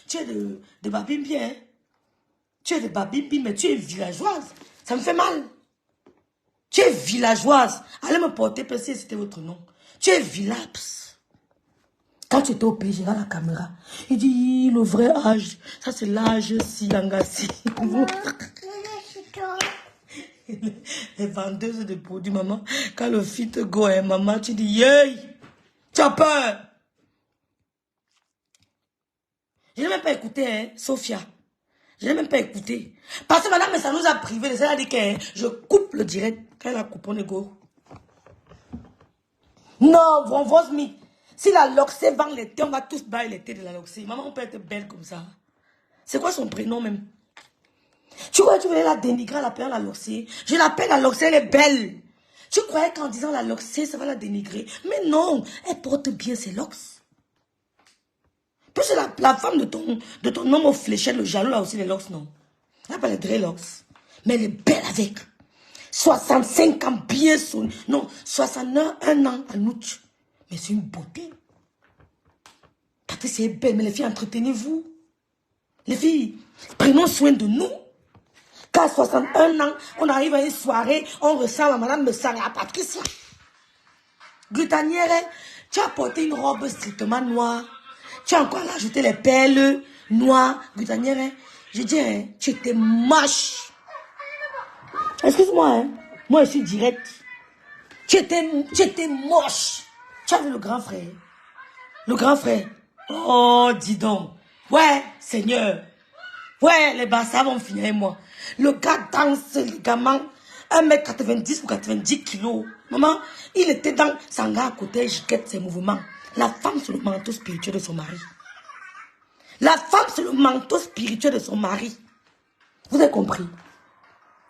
tu es de Babimbi, hein. Tu es de Babimbi, mais tu es villageoise. Ça me fait mal. Tu es villageoise. Allez me porter plaisir si c'était votre nom. Tu es Villaps. Quand tu étais au pays, j'ai la caméra. Il dit, le vrai âge. Ça, c'est l'âge Silangassi. Les vendeuses de produits, maman. Quand le fit te go, hein, maman, tu dis, yey, tu as peur. Je n'ai même pas écouté, hein, Sophia. Je n'ai même pas écouté. Parce que madame, ça nous a privé. Elle a dit que je coupe le direct. Quand elle a coupé, on est go. Non, Vrombosmi. Si la Loxé vend les thés, on va tous bailler les thés de la Loxé. Maman, on peut être belle comme ça. C'est quoi son prénom même? Tu croyais que tu voulais la dénigrer en l'appelant la Loxé? Je l'appelle la Loxé, elle est belle. Tu croyais qu'en disant la Loxé, ça va la dénigrer? Mais non, elle porte bien ses lox. Puis c'est la femme de ton homme au fléchette, le jaloux, là aussi les lox, non. Elle n'a pas les dreadlocks. Mais elle est belle avec. 65 ans, bien sonné. Non, 61 ans en août. Mais c'est une beauté. Patricia est belle, mais les filles, entretenez-vous. Les filles, prenons soin de nous. Qu'à 61 ans, on arrive à une soirée, on ressemble à Madame Messang et à Patricia. Glutanière, tu as porté une robe strictement noire. Tu as encore ajouté les perles noires. Glutanière, je dis, hein, tu étais moche. Excuse-moi, hein. Moi, je suis direct. Tu étais moche. Tu as vu le grand frère. Le grand frère. Oh, dis donc. Ouais, Seigneur. Ouais, les bassards vont finir avec moi. Le gars danse légalement 1m90 ou 90 kilos. Maman, il était dans Sanga à côté, je guette ses mouvements. La femme, c'est le manteau spirituel de son mari. La femme, c'est le manteau spirituel de son mari. Vous avez compris?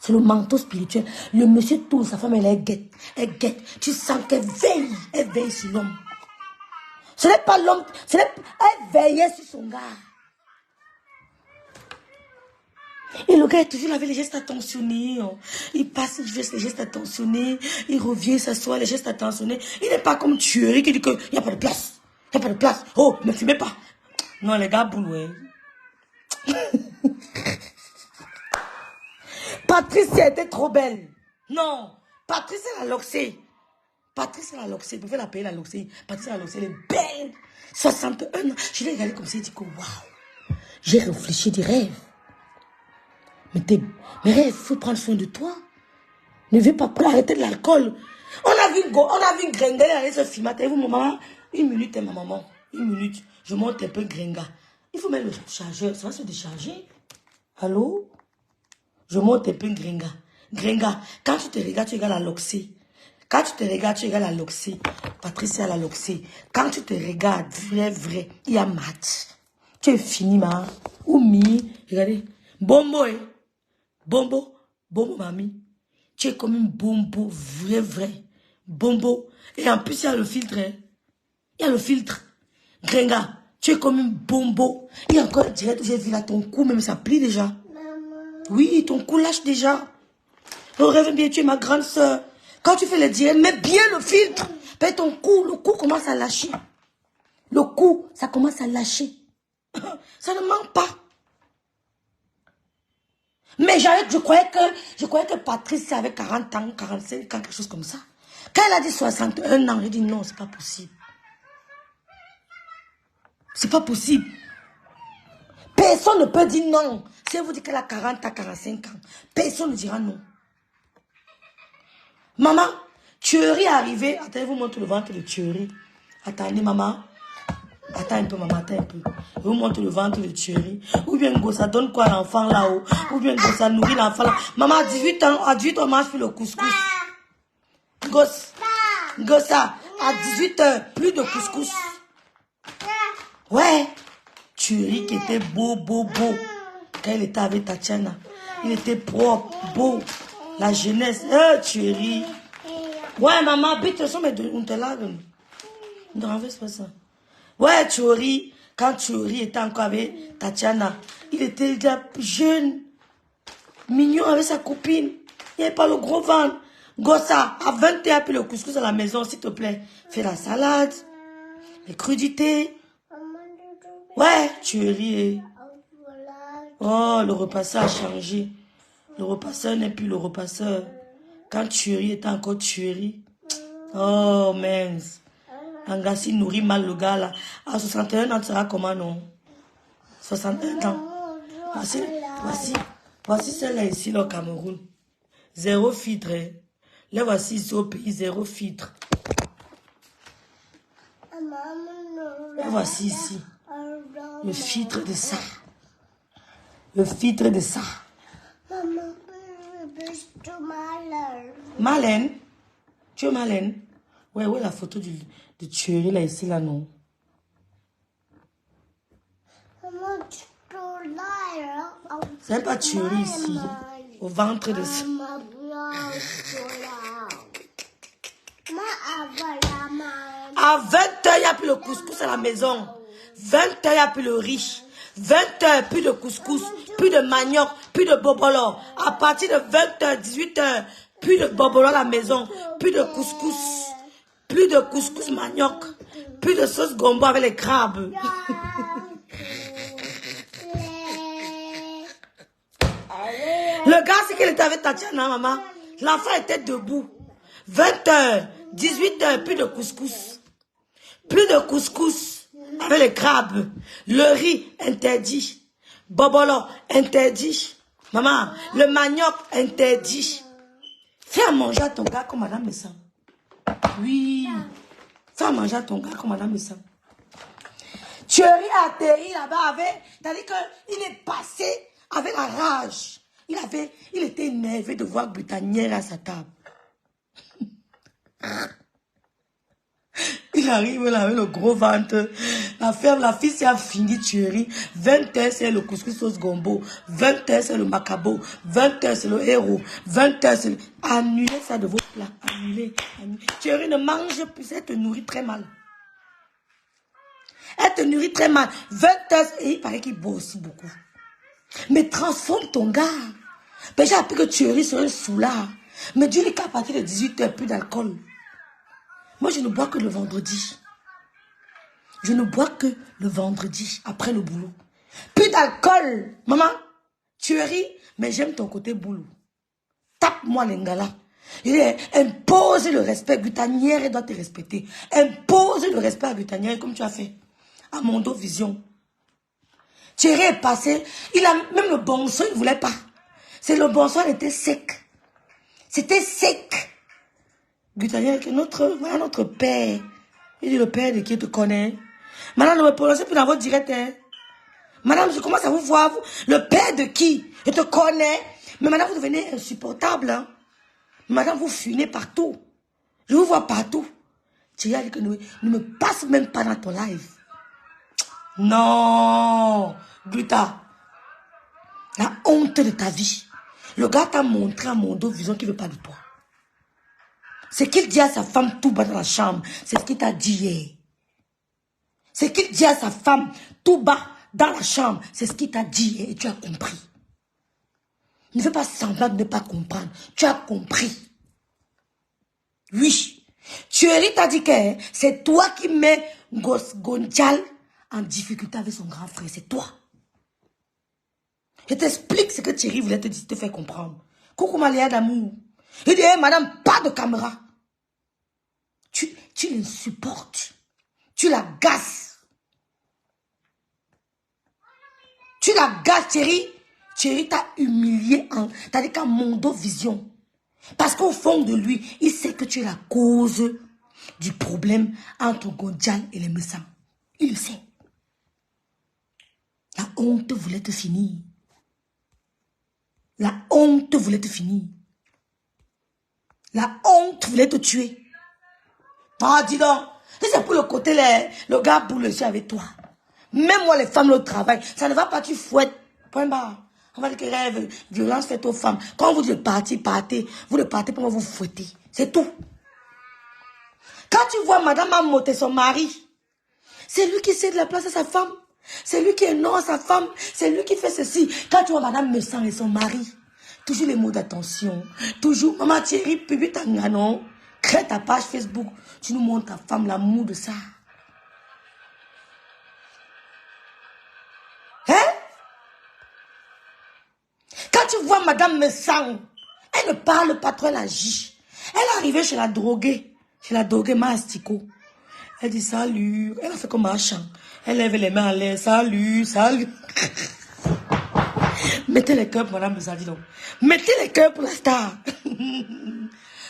C'est le manteau spirituel. Le monsieur tourne, sa femme, elle est guette. Elle guette. Tu sens qu'elle veille. Elle veille sur l'homme. Ce n'est pas l'homme. Elle veillait sur son gars. Et le gars est toujours avec les gestes attentionnés. Il passe, il fait les gestes attentionnés. Il revient, il s'assoit, les gestes attentionnés. Il n'est pas comme Thierry qui dit qu'il n'y a pas de place. Il n'y a pas de place. Oh, ne fumez pas. Non, les gars, boulot. Patricia était trop belle. Non, Patricia la Loxé. Patricia la Loxé. Vous pouvez la payer la Loxé. Patricia la Loxé, elle est belle. 61 ans. Je l'ai regardé comme ça, je dis que waouh. J'ai réfléchi des rêves. Mais rêves, il faut prendre soin de toi. Ne veux pas arrêter de l'alcool. On a vu une Grenga, elle allait se filmer. Vous, maman, une minute, ma maman. Une minute. Je monte un peu Grenga. Il faut mettre le chargeur. Ça va se décharger. Allô? Je monte un peu Grenga. Grenga, quand tu te regardes, tu regardes la Loxé. Quand tu te regardes, tu regardes la Loxé. Patricia la Loxé. Quand tu te regardes, vrai, il y a match. Tu es fini, ma. Oumi, regardez. Bombo, hein. Bombo, mamie. Tu es comme une bombo, vrai. Bombo. Et en plus, il y a le filtre, hein. Il y a le filtre. Grenga, tu es comme une bombo. Il y a encore direct, j'ai vu là ton cou, même ça plie déjà. Oui, ton cou lâche déjà. Oh, rêve bien, tu es ma grande soeur. Quand tu fais le direct, mets bien le filtre. Puis ton cou, le cou commence à lâcher. Le cou, ça commence à lâcher. Ça ne manque pas. Mais je croyais que Patrice avait 40 ans, 45 ans, quelque chose comme ça. Quand elle a dit 61 ans, j'ai dit non, c'est pas possible. C'est pas possible. Personne ne peut dire non. Si elle vous dit qu'elle a 40 à 45 ans, personne ne dira non. Maman, Thierry est arrivé. Attendez, vous montre le ventre de Thierry. Attendez, maman. Attends un peu, maman, attends un peu. Je vous montre le ventre de Thierry. Ou bien Gossa donne quoi à l'enfant là-haut. Ou bien Gossa nourrit l'enfant là. Maman, à 18 ans, on mange plus le couscous. Gossa, à 18 heures, plus de couscous. Ouais. Tuerie qui était beau. Quand il était avec Tatiana. Il était propre, beau. La jeunesse. Tuerie. Ouais, maman, vite, on te lave. Ne renverse pas ça. Ouais, Tuerie. Quand Tuerie était encore avec Tatiana, il était déjà jeune. Mignon avec sa copine. Il n'y avait pas le gros ventre. Gossa, à 21, puis le couscous à la maison, s'il te plaît. Fais la salade, les crudités. Ouais, Tuerie. Oh, le repasseur a changé. Le repasseur n'est plus le repasseur. Quand Tuerie était encore Tuerie. Oh, mince. Angassi nourrit mal le gars là. À 61 ans, tu seras comment, non? 61 ans. Voici celle-là ici, là, au Cameroun. Zéro filtre. Hein. Là, voici ici au pays, zéro filtre. Là, voici ici. Le filtre de ça. Le filtre de ça. Malène? Tu es Malène? Ouais, ouais, la photo de Tuerie, là, ici, là, non? C'est pas Tuerie ici. Au ventre de ça. À 20h, il n'y a plus le couscous à la maison. 20h, il n'y a plus le riz. 20h, plus de couscous, plus de manioc, plus de bobolo. À partir de 20h, 18h, plus de bobolo à la maison, plus de couscous manioc, plus de sauce gombo avec les crabes. Le gars, c'est qu'il était avec Tatiana, maman. L'enfant était debout. 20h, 18h, plus de couscous. Plus de couscous avec les crabes. Le riz, interdit. Bobolo, interdit. Maman, le manioc, interdit. Fais à manger à ton gars comme madame me sent. Oui. Fais à manger à ton gars comme madame me sent. Tuerie a atterri là-bas avec... C'est-à-dire qu'il est passé avec la rage. Il était énervé de voir Britannière à sa table. Il arrive là avec le gros ventre. La fille s'est fini Tuerie. 20h c'est le couscous sauce gombo. 20h c'est le macabo. 20h c'est le héros. 20h c'est le... Annulez ça de vos plats. Annulez. Tuerie ne mange plus. Elle te nourrit très mal. Elle te nourrit très mal. 20h et il paraît qu'il bosse beaucoup. Mais transforme ton gars. Mais j'ai appris que Tuerie serait soulard. Mais dis-lui qu'à partir de 18h, plus d'alcool. Moi, je ne bois que le vendredi. Je ne bois que le vendredi, après le boulot. Plus d'alcool. Maman, Tuerie, mais j'aime ton côté boulot. Tape-moi l'engala. Impose le respect. Britannière doit te respecter. Impose le respect à Britannière comme tu as fait. À Mondo Vision. Thierry est passé. Il a même le bon son, il ne voulait pas. C'est le bon son, il était sec. C'était sec. Britannière, notre père. Il dit le père de qui te connaît. Madame, ne me prononcez plus dans votre direct. Hein. Madame, je commence à vous voir. Le père de qui? Je te connais. Mais madame, vous devenez insupportable. Hein. Madame, vous fumez partout. Je vous vois partout. Tu as dit que ne me passe même pas dans ton live. Non. Guta. La honte de ta vie. Le gars t'a montré à mon dos vision qu'il ne veut pas de toi. C'est qu'il dit à sa femme tout bas dans la chambre. C'est ce qu'il t'a dit hier. C'est qu'il dit à sa femme tout bas dans la chambre. C'est ce qu'il t'a dit hier et tu as compris. Ne fais pas semblant de ne pas comprendre. Tu as compris. Oui. Tuerie t'a dit que c'est toi qui mets Gontial en difficulté avec son grand frère. C'est toi. Je t'explique ce que Thierry voulait te faire comprendre. Coucou Maléa d'amour. Il dit, hey, madame, pas de caméra. Tu l'insupportes. Tu la gasses. Tu la gasses, Thierry. Thierry t'a humilié. T'as dit qu'à Mondo Vision. Parce qu'au fond de lui, il sait que tu es la cause du problème entre Gondjal et les Messans. Il le sait. La honte voulait te finir. La honte voulait te finir. La honte voulait te tuer. Ah, dis donc. C'est pour le côté, le gars boule le jeu avec toi. Même moi, les femmes, le travail, ça ne va pas, tu fouettes. Point barre. On va dire que rêve, violence faite aux femmes. Quand vous dites partir, partez. Vous ne partez pas, vous fouettez. C'est tout. Quand tu vois madame a monté son mari, c'est lui qui cède la place à sa femme. C'est lui qui est non à sa femme. C'est lui qui fait ceci. Quand tu vois madame Messan et son mari, toujours les mots d'attention. Toujours, maman Thierry, publie ta non. Crée ta page Facebook. Tu nous montres ta femme, l'amour de ça. Hein? Quand tu vois madame Messan, elle ne parle pas trop, elle agit. Elle est arrivée chez la droguée Mastico. Elle dit salut. Elle a fait comme un chant. Elle lève les mains en l'air. Salut, salut. Mettez les cœurs pour madame Messan, dis donc. Mettez les cœurs pour la star.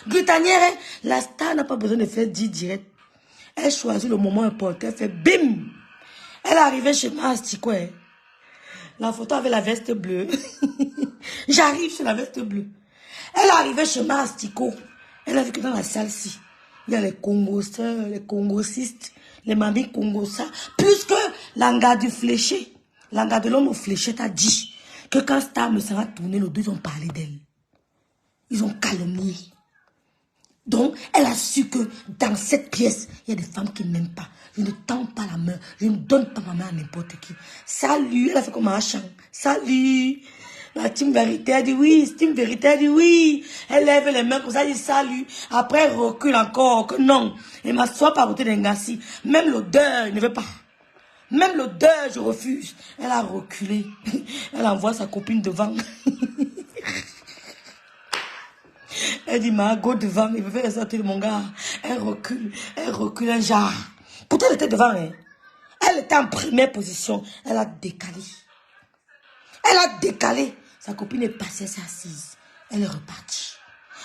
Britannière, la star n'a pas besoin de faire 10 directs. Elle choisit le moment important. Elle fait bim. Elle est arrivée chez Mastico. La photo avec la veste bleue. J'arrive sur la veste bleue. Elle est arrivée chez Mastico. Elle a vu que dans la salle-ci, il y a les Congoseurs, les Congosistes, les mamies Congosa. Plus que l'anga du fléché. L'anga de l'homme au fléché t'a dit que quand Star me sera tourné, les deux ont parlé d'elle. Ils ont calomnié. Donc, elle a su que dans cette pièce, il y a des femmes qui ne m'aiment pas. Je ne tends pas la main. Je ne donne pas ma main à n'importe qui. Salut. Elle a fait comme un chant. Salut. La team vérité a dit oui. Team vérité a dit oui. Elle lève les mains comme ça, elle dit salut. Après, elle recule encore. Que non. Elle m'assoit par côté d'un gassi. Même l'odeur, il ne veut pas. Même l'odeur, je refuse. Elle a reculé. Elle envoie sa copine devant. Elle dit, ma go devant, il me fait ressortir mon gars. Elle recule un genre. Pourtant, elle était devant, hein. Elle était en première position. Elle a décalé. Elle a décalé. Sa copine est passée, elle s'est assise. Elle est repartie.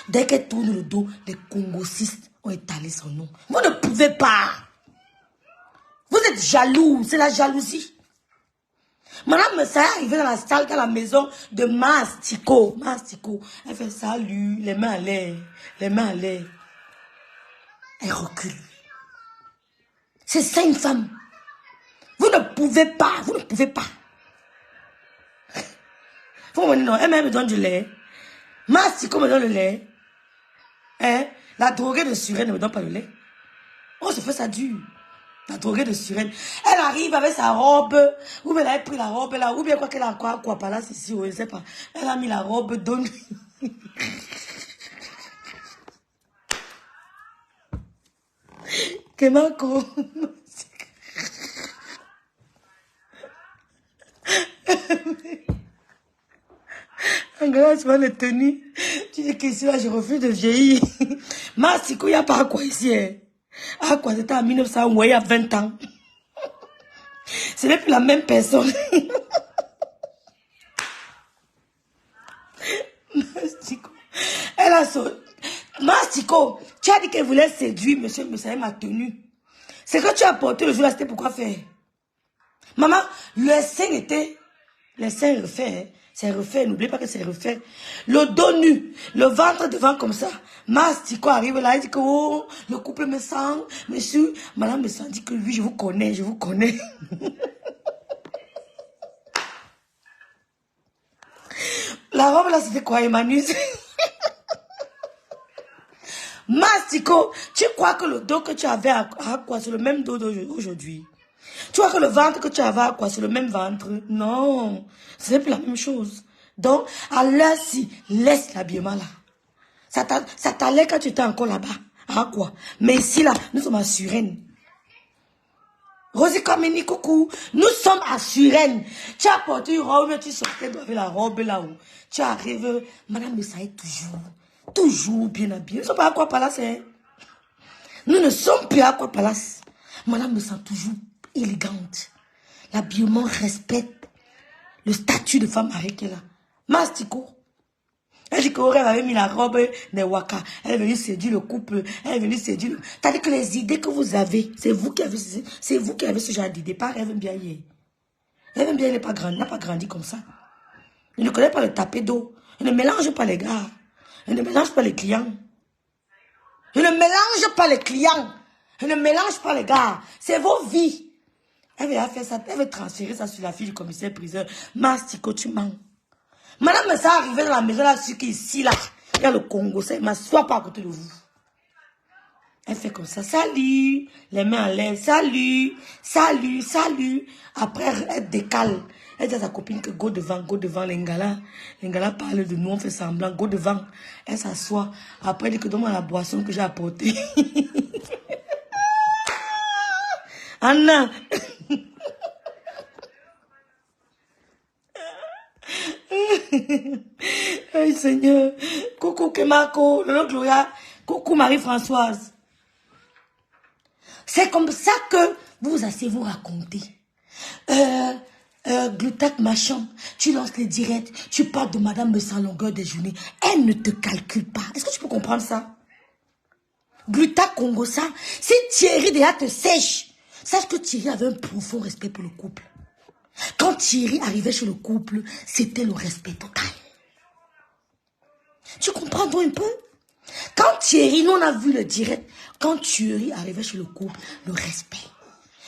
Dès qu'elle tourne le dos, les Congosistes ont étalé son nom. Vous ne pouvez pas. Vous êtes jaloux, c'est la jalousie. Madame Messa est arrivée dans la salle, dans la maison de Mastico. Mastico. Elle fait salut, les mains à l'air, les mains à l'air. Elle recule. C'est ça une femme. Vous ne pouvez pas, vous ne pouvez pas. Faut me dire non, elle me donne du lait. Mastico me donne le lait. Hein? La droguée de Suresnes ne me donne pas le lait. On se fait ça dur. La droguée de Suresnes. Elle arrive avec sa robe. Ou bien elle a pris la robe là. Ou bien quoi qu'elle a quoi par là, ici, je ne sais pas. Elle a mis la robe, donne. Kemako. En gros, tu vois les tenues. Tu dis que ici, là, je refuse de vieillir. Mastico, il n'y a pas à quoi ici. Hein. À quoi c'était en 1900, il y a 20 ans. Ce n'est plus la même personne. Mastico. Elle a son... Mastico, tu as dit qu'elle voulait séduire monsieur Messaï m'a tenu. C'est que tu as porté le jour là, c'était pourquoi faire? Maman, le sein était... Les seins refaits, hein. C'est refait, n'oubliez pas que c'est refait. Le dos nu, le ventre devant comme ça. Mastico arrive là, il dit que oh, le couple me sent, monsieur. Madame me sent, dit que oui, je vous connais, je vous connais. La robe là, c'était quoi, Emmanuel? Mastico, tu crois que le dos que tu avais à quoi, c'est le même dos d'aujourd'hui? Tu vois que le ventre que tu avais à quoi, c'est le même ventre? Non, c'est plus la même chose. Donc, à l'heure ci, laisse l'habillement là. Ça t'allait quand tu étais encore là-bas. À quoi? Mais ici là, nous sommes à Suresnes. Rosie Kamini, coucou. Nous sommes à Suresnes. Tu as porté une robe, tu sortais avec la robe là-haut. Tu arrives, madame Messaï toujours bien habillée. Nous ne sommes pas à quoi palace, hein? Nous ne sommes plus à quoi palace. Madame me sent toujours élégante. L'habillement respecte le statut de femme mariée qu'elle a. Mastico. Elle dit qu'Aurel avait mis la robe des Waka. Elle est venue séduire le couple. Elle est venue séduire. C'est-à-dire que les idées que vous avez, c'est vous qui avez ce genre d'idées. Pas Rêve bien hier. Rêve bien, il n'a pas grandi comme ça. Il ne connaît pas le tapé d'eau. Il ne mélange pas les gars. Il ne mélange pas les clients. Il ne mélange pas les clients. Il ne mélange pas les gars. C'est vos vies. Elle va faire ça, elle va transférer ça sur la fille du commissaire-priseur. Mastico, tu mens. Madame me s'est arrivée dans la maison là, ici, là. Il y a le Congo, ça, il m'assoit pas à côté de vous. Elle fait comme ça, salut, les mains en l'air, salut, salut, salut. Après, elle décale. Elle dit à sa copine que go devant, Lingala. Lingala parle de nous, on fait semblant, go devant. Elle s'assoit. Après, elle dit que donne-moi la boisson que j'ai apportée. Anna. Hey Seigneur. Coucou Kemako, Lolo Gloria. Coucou Marie-Françoise. C'est comme ça que vous asseyez vous raconter. Glutate machin, tu lances les directs, tu parles de madame de sans longueur des journées. Elle ne te calcule pas. Est-ce que tu peux comprendre ça? Glutate Congo ça, si Thierry déjà te sèche, sache que Thierry avait un profond respect pour le couple. Quand Thierry arrivait chez le couple, c'était le respect total. Tu comprends donc un peu? Quand Thierry, nous on a vu le direct, quand Thierry arrivait chez le couple, le respect.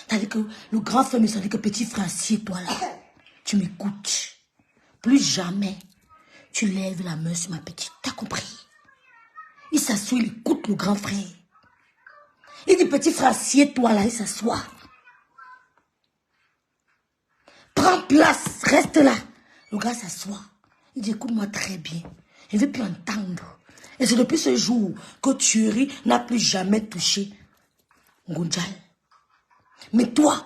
C'est-à-dire que le grand frère me dit que petit frère, assieds-toi là, tu m'écoutes. Plus jamais, tu lèves la main sur ma petite. T'as compris? Il s'assoit, il écoute le grand frère. Il dit petit frère, assieds-toi là, il s'assoit. Prends place, reste là. Le gars s'assoit. Il dit écoute-moi très bien. Je ne veux plus entendre. Et c'est depuis ce jour que Thierry n'a plus jamais touché Ngonjal. Mais toi,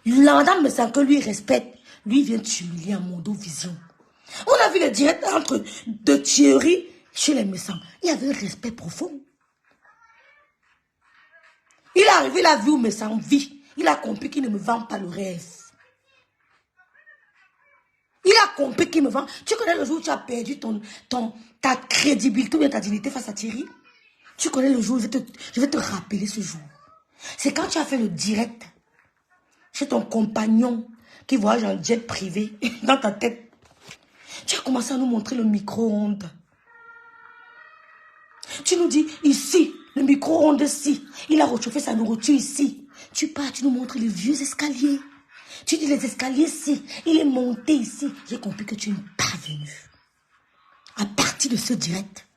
la madame me sent que lui respecte. Lui vient t'humilier en modo vision. On a vu le direct entre de Thierry chez les médecins. Il y avait un respect profond. Il est arrivé, il a vu où médecin vit. Il a compris qu'il ne me vend pas le rêve. Il a compris qu'il me vend. Tu connais le jour où tu as perdu ta crédibilité ou ta dignité face à Thierry? Tu connais le jour où je vais te rappeler ce jour. C'est quand tu as fait le direct chez ton compagnon qui voyage en jet privé dans ta tête. Tu as commencé à nous montrer le micro-ondes. Tu nous dis ici, le micro-ondes ici. Il a réchauffé sa nourriture ici. Tu pars, tu nous montres les vieux escaliers. Tu dis les escaliers ici. Il est monté ici. J'ai compris que tu n'es pas venu. À partir de ce direct,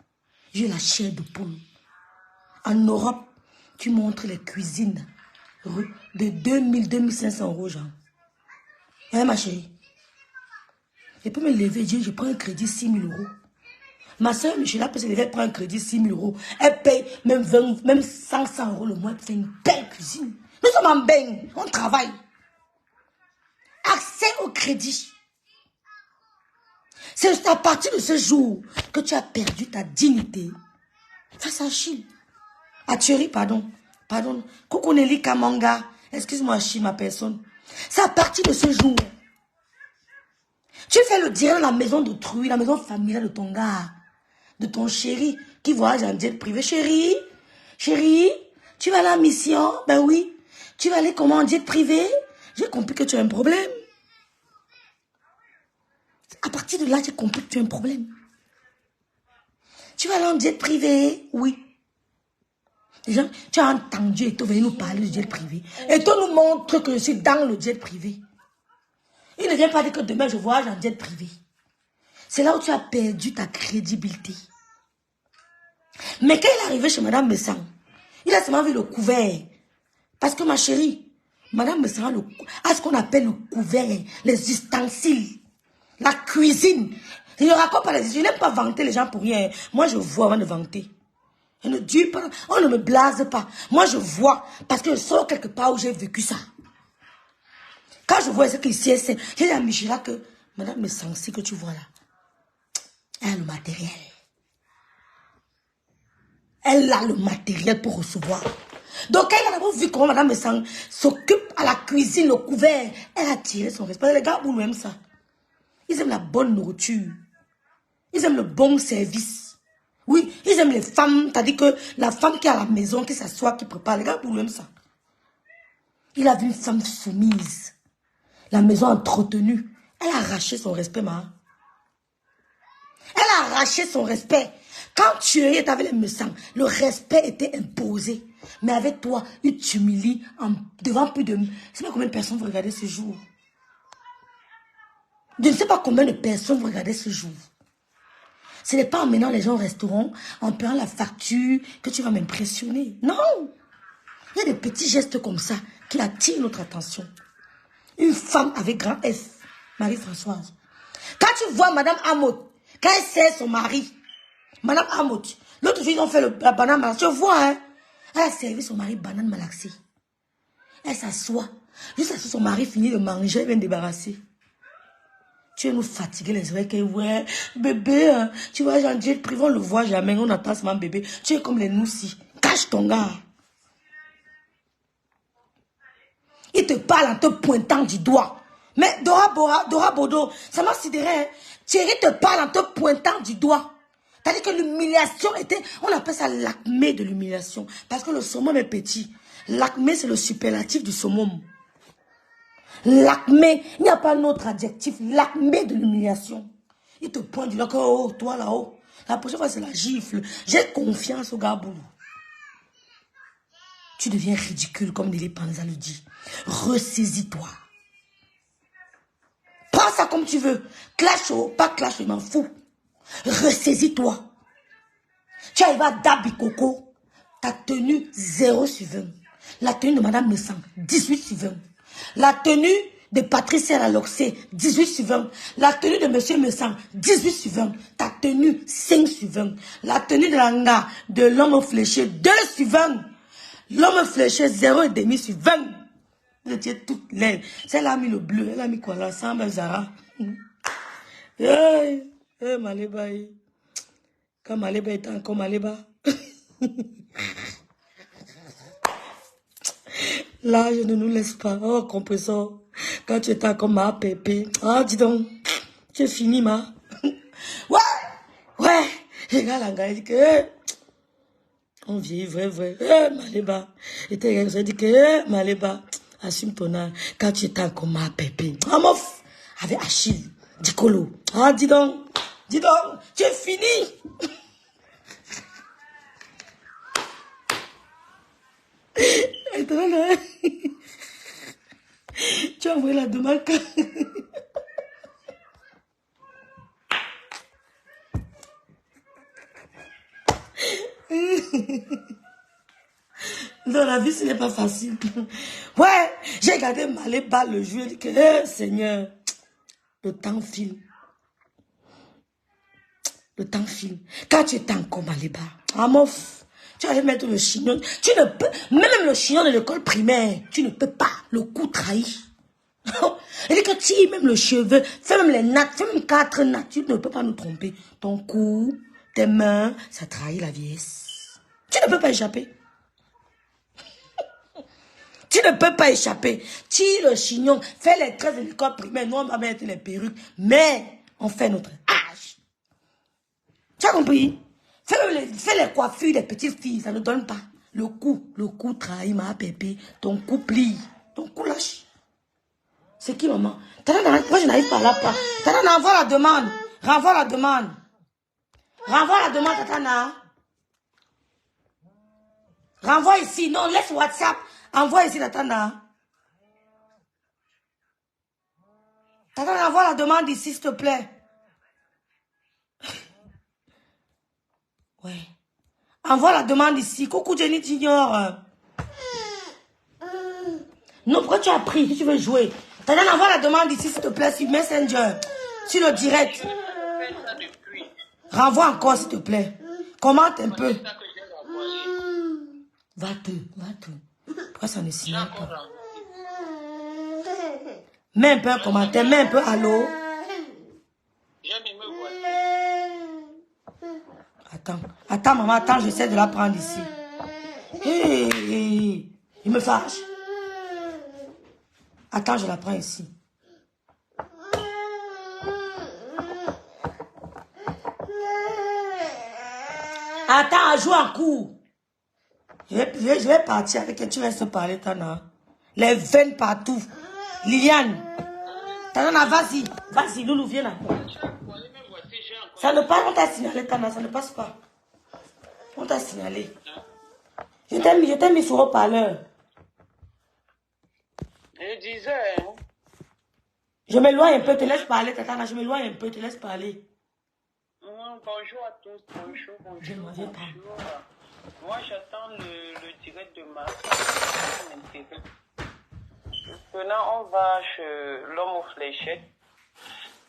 j'ai la chair de poule. En Europe, tu montres les cuisines de 2000, 2500 euros, genre. Hein, ma chérie? Je peux me lever et dire, je prends un crédit 6000 euros. Ma soeur Michela peut se lever et prendre un crédit 6000 euros. Elle paye même 20, même 500 euros le mois pour faire une belle cuisine. Nous sommes en bain, on travaille. Accès au crédit. C'est à partir de ce jour que tu as perdu ta dignité face à Achille. À Thierry, pardon. Pardon. Coucou Nelly Kamanga. Excuse-moi, Achille, ma personne. C'est à partir de ce jour. Tu fais le direct dans la maison d'autrui, la maison familiale de ton gars, de ton chéri, qui voyage en jet privé. Chéri, tu vas à la mission? Ben oui. Tu vas aller comment en jet privé? J'ai compris que tu as un problème. À partir de là, j'ai compris que tu as un problème. Tu vas aller en jet privé? Oui. Déjà, tu as entendu et tu venir nous parler du jet privé. Et tu nous montres que je suis dans le jet privé. Il ne vient pas dire que demain je voyage en jet privé. C'est là où tu as perdu ta crédibilité. Mais quand il est arrivé chez Madame Messan, il a seulement vu le couvert. Parce que ma chérie, Madame Messan a ce qu'on appelle le couvert, les ustensiles, la cuisine. Je ne raconte pas les histoires. Je n'aime pas vanter les gens pour rien. Moi, je vois avant de vanter. Je ne dis pas, on ne me blase pas. Moi, je vois parce que je sors quelque part où j'ai vécu ça. Quand je vois ce qu'ici, j'ai dit à Michela que Madame Messan, que tu vois là, elle a le matériel. Elle a le matériel pour recevoir. Donc, quand elle a d'abord vu comment Madame Messan s'occupe à la cuisine, le couvert, elle a tiré son respect. Les gars, vous aiment ça. Ils aiment la bonne nourriture. Ils aiment le bon service. Oui, ils aiment les femmes. C'est-à-dire que la femme qui est à la maison, qui s'assoit, qui prépare. Les gars, vous aiment ça. Il a vu une femme soumise. La maison entretenue. Elle a arraché son respect, ma. Elle a arraché son respect. Quand tu es avec les méchants, le respect était imposé. Mais avec toi, il t'humilie devant plus de... Je ne sais pas combien de personnes vous regardez ce jour. Je ne sais pas combien de personnes vous regardez ce jour. Ce n'est pas en menant les gens au restaurant, en payant la facture, que tu vas m'impressionner. Non! Il y a des petits gestes comme ça qui attirent notre attention. Une femme avec grand F, Marie-Françoise. Quand tu vois Madame Amot, quand elle sert son mari, Madame Amot, l'autre jour, ils ont fait la banane malaxée. Je vois, hein. Elle a servi son mari banane malaxée. Elle s'assoit. Juste à ce que son mari finit de manger, elle vient débarrasser. Tu es nous fatiguer les oreilles. Ouais, bébé, hein, tu vois, Jean-Dieu, on le voit jamais, on attend seulement bébé. Tu es comme les noussis. Cache ton gars. Il te parle en te pointant du doigt. Mais Dora Bodo, ça m'a sidéré. Hein. Thierry te parle en te pointant du doigt. C'est-à-dire que l'humiliation était... On appelle ça l'acmé de l'humiliation. Parce que le summum est petit. L'acmé, c'est le superlatif du summum. L'acmé, il n'y a pas un autre adjectif. L'acmé de l'humiliation. Il te pointe du doigt. Oh, toi là-haut. La prochaine fois, c'est la gifle. J'ai confiance au gars boulot. Tu deviens ridicule, comme Nelly Panza le dit. Ressaisis-toi. Prends ça comme tu veux. Clash ou pas clash, je m'en fous. Ressaisis-toi. Tu arrives à Dabi Coco. Ta tenue 0 sur 20. La tenue de Madame Messang, 18 sur 20. La tenue de Patricia Laloxé, 18 sur 20. La tenue de Monsieur Messang, 18 sur 20. Ta tenue, 5 sur 20. La tenue de l'anga, de l'homme fléché, 2 sur 20. L'homme fléché, 0,5 sur 20. Vous étiez toutes laides. C'est là a mis le bleu. Elle a mis quoi là? Samba Zara. Maleba. Quand Maleba était encore Maleba. Là, je ne nous laisse pas. Oh, compresseur. Quand tu étais encore ma pépé. Ah, dis donc. Tu es fini, ma. Ouais. Regarde la gars, il dit que... On vieillit, vrai. Maleba. Et t'es dit que, Maleba, assume ton âge. Quand tu étais encore ma pépé. Ah, mof. Avec Achille. Dicolo. Ah, dis donc. Tu es fini. Tu as envoyé la demande. Dans la vie, ce n'est pas facile. Ouais, j'ai regardé Maléba le jour et dit que, Seigneur, le temps file. Le temps file. Quand tu es encore Maléba, Amof, tu allais mettre le chignon. Tu ne peux, même le chignon de l'école primaire, tu ne peux pas. Le coup trahi. Il dit que tire même le cheveu, fais même les nattes, fais même 4 nattes, tu ne peux pas nous tromper. Ton cou, tes mains, ça trahit la vieillesse. Tu ne peux pas échapper. Tu ne peux pas échapper. Tire le chignon, fais les tresses de l'école primaire, nous on va mettre les perruques, mais on fait notre âge. Tu as compris? Fais les coiffures des petites filles, ça ne donne pas. Le cou trahit ma pépé, ton cou plie, ton cou lâche. C'est qui, maman? Moi, je n'arrive pas là-bas. Tatana, envoie la demande. Renvoie la demande. Renvoie la demande, Tatana. Renvoie ici. Non, laisse WhatsApp. Envoie ici, Tatana. Tatana, envoie la demande ici, s'il te plaît. Ouais. Envoie la demande ici. Coucou, Jenny t'ignore. Non, pourquoi tu as pris si tu veux jouer? Tatana, envoie la demande ici, s'il te plaît, sur Messenger. Sur le direct. Renvoie encore, s'il te plaît. Commente un peu. Va-te. Pourquoi ça ne signale pas? Mets un peu un commentaire, mets un peu allô. Attends, maman, attends, j'essaie de la prendre ici. Hey, il me fâche. Attends, je la prends ici. Attends, joue en cours. Je vais partir avec elle. Tu vas se parler, Tana. Les veines partout. Liliane. Tana, vas-y. Vas-y, Loulou, viens là. Ça ne passe pas, on t'a signalé, Tana. Ça ne passe pas. On t'a signalé. Je t'ai mis sur haut-parleur. Je disais, hein, Je m'éloigne un peu, te laisse parler, Tata. Je m'éloigne un peu, te laisse parler. bonjour à tous, bonjour. Moi, j'attends le direct de mars. Ça m'intéresse. Maintenant, on va chez l'homme aux fléchettes.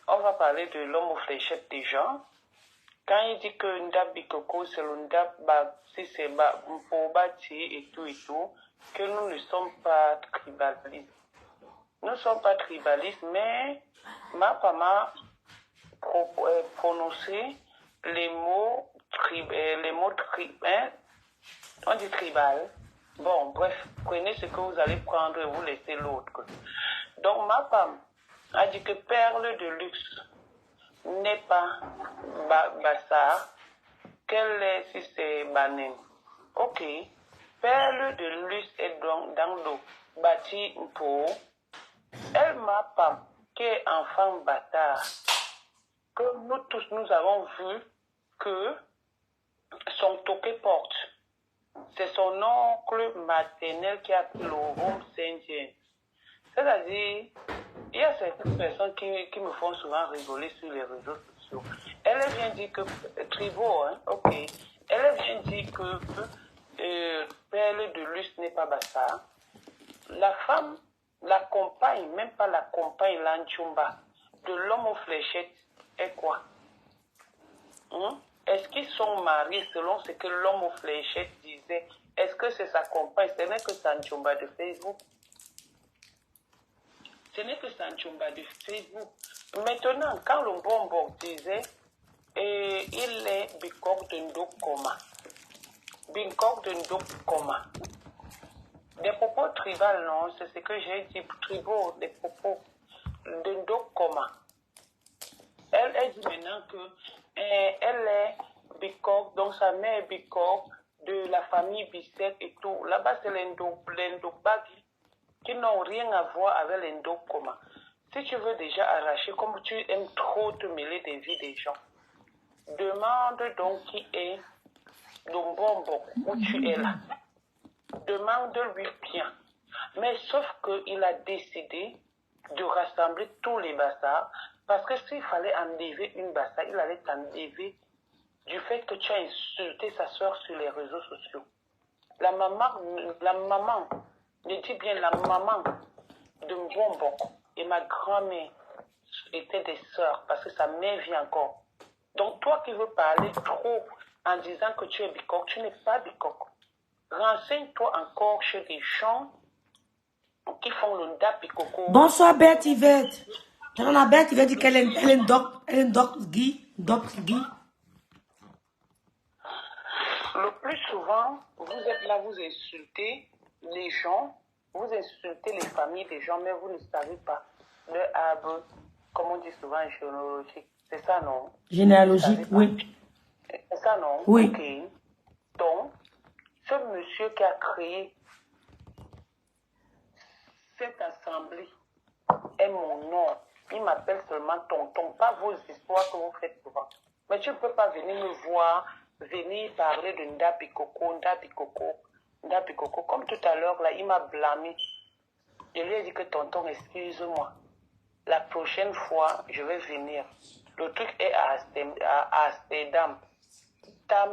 On va parler de l'homme aux fléchettes déjà. Quand il dit que Ndab Bikoko, c'est le Ndab, si c'est pour bâtir et tout, que nous ne sommes pas tribalistes. Nous ne sommes pas tribalistes, mais ma femme prononcé les mots on dit tribal. Bon, bref, prenez ce que vous allez prendre et vous laissez l'autre. Donc, ma femme a dit que perle de luxe n'est pas Bassar. Quelle est si c'est Banen? Ok. Perle de luxe est donc dans l'eau. Bâti pour. Elle m'a pas qui est enfant bâtard. Que nous tous nous avons vu que son toqué porte. C'est son oncle maternel qui a pris le rhum Saint-James. C'est-à-dire, il y a certaines personnes qui me font souvent rigoler sur les réseaux sociaux. Elle vient dire que, Tribo, hein, ok. Elle vient dire que perle de luxe n'est pas bassa. La femme, la compagne, même pas la compagne, l'anchumba, de l'homme aux fléchettes est quoi? Est-ce qu'ils sont mariés selon ce que l'homme aux fléchettes disait? Est-ce que c'est sa compagne? Ce n'est que sa anchumba de Facebook. Ce n'est que sa anchumba de Facebook. Maintenant, quand le bonbon disait, il est Bikok de Ndokoma. Bikok de Ndokoma. Des propos tribaux, non, c'est ce que j'ai dit, tribaux, des propos de Ndokoma. Elle dit maintenant que elle est Bikok, donc sa mère est Bikok, de la famille Bissek et tout. Là-bas, c'est les Ndokbagi qui n'ont rien à voir avec les Ndokoma. Si tu veux déjà arracher, comme tu aimes trop te mêler des vies des gens, demande donc qui est Dombombo, où tu es là. Demande-lui bien. Mais sauf qu'il a décidé de rassembler tous les bassards, parce que s'il fallait enlever une bassard, il allait t'enlever du fait que tu as insulté sa soeur sur les réseaux sociaux. La maman, je dis bien la maman de Mbombo et ma grand-mère étaient des sœurs, parce que sa mère vit encore. Donc toi qui veux parler trop en disant que tu es Bikok, tu n'es pas Bikok. Renseigne-toi encore chez des gens qui font le Ndab Bikoko. Bonsoir, Bête Yvette. La Bête Yvette dit qu'elle est une doc Guy. Le plus souvent, vous êtes là, vous insultez les gens, vous insultez les familles des gens, mais vous ne savez pas le arbre, comme on dit souvent, généalogique. C'est ça, non? Généalogique, oui. C'est ça, non? Oui. Ok. Donc, ce monsieur qui a créé cette assemblée est mon nom. Il m'appelle seulement tonton, pas vos histoires que vous faites souvent. Mais tu ne peux pas venir me voir, venir parler de Ndab Bikoko. Comme tout à l'heure, là, il m'a blâmé. Je lui ai dit que tonton, excuse-moi. La prochaine fois, je vais venir. Le truc est à Amsterdam. Ta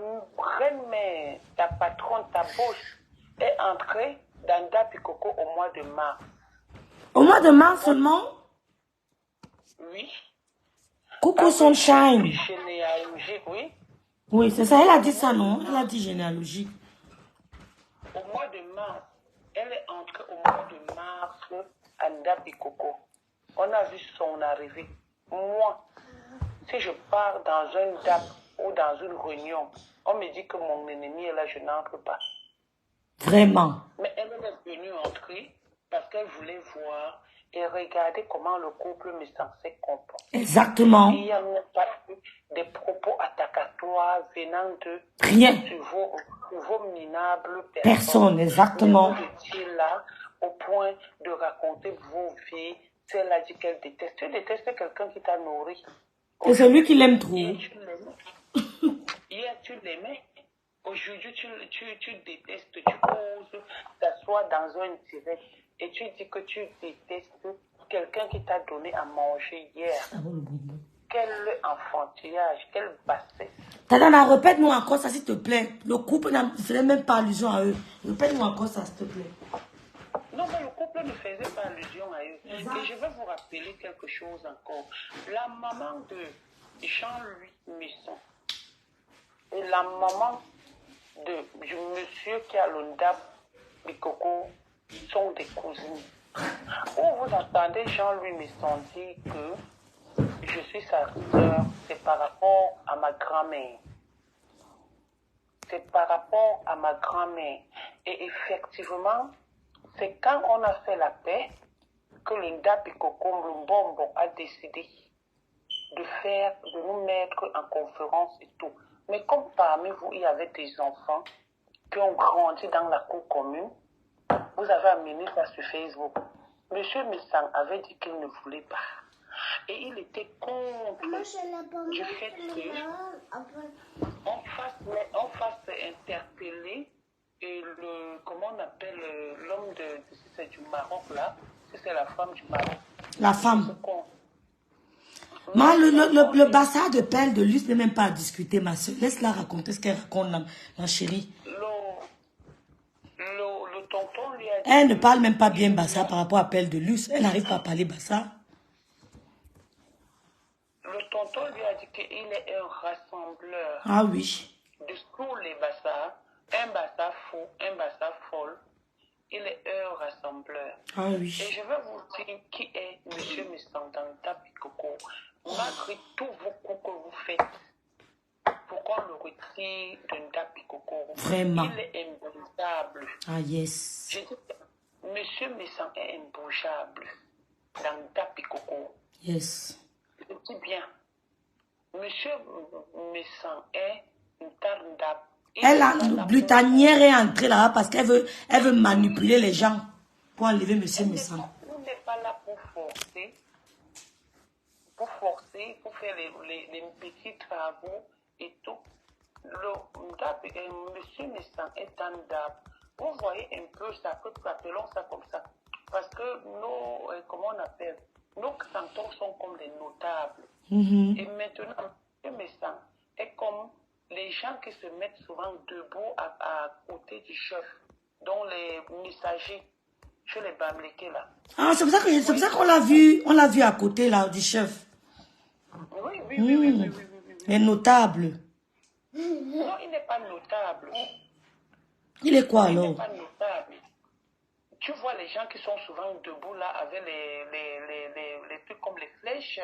reine-mère, ta patronne, ta bouche est entrée dans Ndab Bikoko au mois de mars. Au mois de mars seulement? Oui. Coucou Sunshine. Généalogique, oui. Oui, c'est ça, elle a dit ça, non? Elle a dit généalogique. Au mois de mars, elle est entrée au mois de mars à Ndab Bikoko. On a vu son arrivée. Moi, si je pars dans un DAP ou dans une réunion, on me dit que mon ennemi est là, je n'entre pas. Vraiment. Mais elle est venue entrer parce qu'elle voulait voir et regarder comment le couple me censé comporter. Exactement. Il n'y a même pas eu des propos attacatoires venant de Rien. vos minables Personne, exactement. Vous étiez là au point de raconter vos vies. Celle a dit qu'elle déteste. Tu détestes quelqu'un qui t'a nourri. C'est celui qui l'aime trop. Hier, tu l'aimais. Aujourd'hui, tu détestes, tu oses t'asseoir dans un direct et tu dis que tu détestes quelqu'un qui t'a donné à manger hier. Quel enfantillage, quel bassesse. Tadana, répète-nous encore ça, s'il te plaît. Le couple ne faisait même pas allusion à eux. Répète-nous encore ça, s'il te plaît. Non, mais le couple ne faisait pas allusion à eux. Exact. Et je vais vous rappeler quelque chose encore. La maman de Jean-Louis Messon et la maman du monsieur qui a le ndap Bikoko sont des cousines. Où vous entendez Jean-Louis Messon dire que je suis sa soeur, c'est par rapport à ma grand-mère. C'est par rapport à ma grand-mère. Et effectivement, c'est quand on a fait la paix que le ndap Bikoko Mbombo a décidé de nous mettre en conférence et tout. Mais comme parmi vous, il y avait des enfants qui ont grandi dans la cour commune, vous avez amené ça sur Facebook. Monsieur Messang avait dit qu'il ne voulait pas. Et il était contre du fait qu'on fasse interpeller et comment on appelle l'homme si c'est du Maroc là, si c'est la femme du Maroc. La femme. Le bassin de pelle de Luce n'est même pas à discuter, ma soeur. Laisse-la raconter ce qu'elle raconte, ma chérie. Le tonton lui a dit... Elle ne parle même pas bien Bassa par rapport à pelle de Luce. Elle n'arrive pas à parler Bassa. Le tonton lui a dit qu'il est un rassembleur. Ah oui. De tous les Bassa, un Bassa fou, un Bassa folle. Il est un rassembleur. Ah oui. Et je vais vous dire qui est M. Messandanta Bikoko. Malgré tous vos coups que vous faites, pourquoi on le retire de Ndapikoko? Vraiment. Il est imbougeable. Ah yes. Je dis que M. Messan est imbougeable dans Ndapikoko. Yes. Je dis bien, M. Messan est une tarndap. La Blutanière est entrée là parce qu'elle veut manipuler les gens pour enlever M. Messan. On n'est pas là pour forcer, pour faire les petits travaux et tout. M. Messan est un DAP. Vous voyez un peu ça, que nous appelons ça comme ça. Parce que comment on appelle, nos cantons sont comme des notables. Et maintenant, M. Messan est comme les gens qui se mettent souvent debout à côté du chef, dont les messagers, chez les Bamlékés là. Ah, c'est pour ça qu'on l'a vu, à côté là, du chef. Oui. Les notables. Non, il n'est pas notable. Il est quoi alors? Il n'est pas notable. Tu vois les gens qui sont souvent debout là, avec les trucs comme les flèches,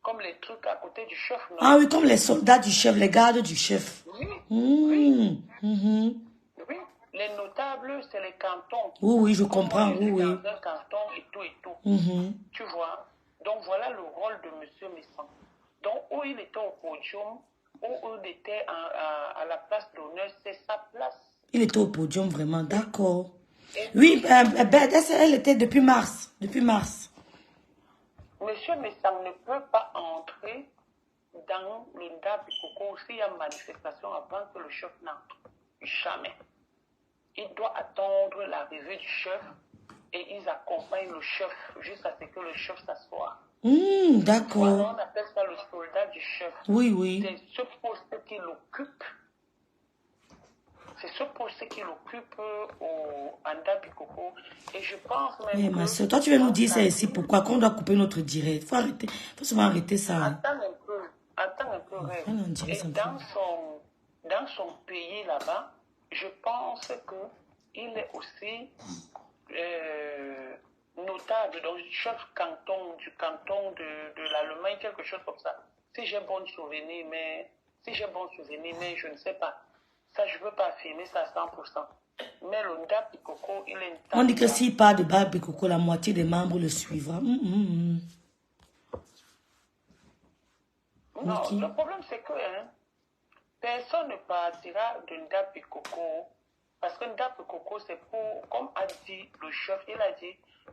comme les trucs à côté du chef. Non? Ah oui, comme les soldats du chef, les gardes du chef. Oui. Oui. Oui. Les notables, c'est les cantons. Oui, je comprends. Oui. Dans un canton et tout. Tu vois. Donc voilà le rôle de M. Messan. Donc où il était au podium, où il était à la place d'honneur, c'est sa place. Il était au podium vraiment, d'accord. Oui, elle était depuis mars. Monsieur Messan ne peut pas entrer dans le Ndap Bikoko s'il y a manifestation avant que le chef n'entre. Jamais. Il doit attendre l'arrivée du chef et ils accompagnent le chef jusqu'à ce que le chef s'assoie. D'accord. Voilà, on appelle ça le soldat du chef. Oui. C'est ce poste qu'il occupe. C'est ce poste qu'il occupe au Ndap Bikoko. Et je pense même ma soeur, toi tu vas nous dire ça ici, pourquoi qu'on doit couper notre direct. Faut souvent arrêter ça. Attends un peu, Rêve. Et dans son pays là-bas, je pense qu'il est aussi notable, donc chef du canton de l'Allemagne, quelque chose comme ça. Si j'ai bon souvenir, mais je ne sais pas. Ça, je ne veux pas affirmer ça à 100%. Mais le Ndap Bikoko, il est... On dit que s'il part de Ndap Bikoko, la moitié des membres le suivra. Non, le problème c'est que personne ne partira de Ndap Bikoko parce que Ndap Bikoko c'est pour, comme a dit le chef,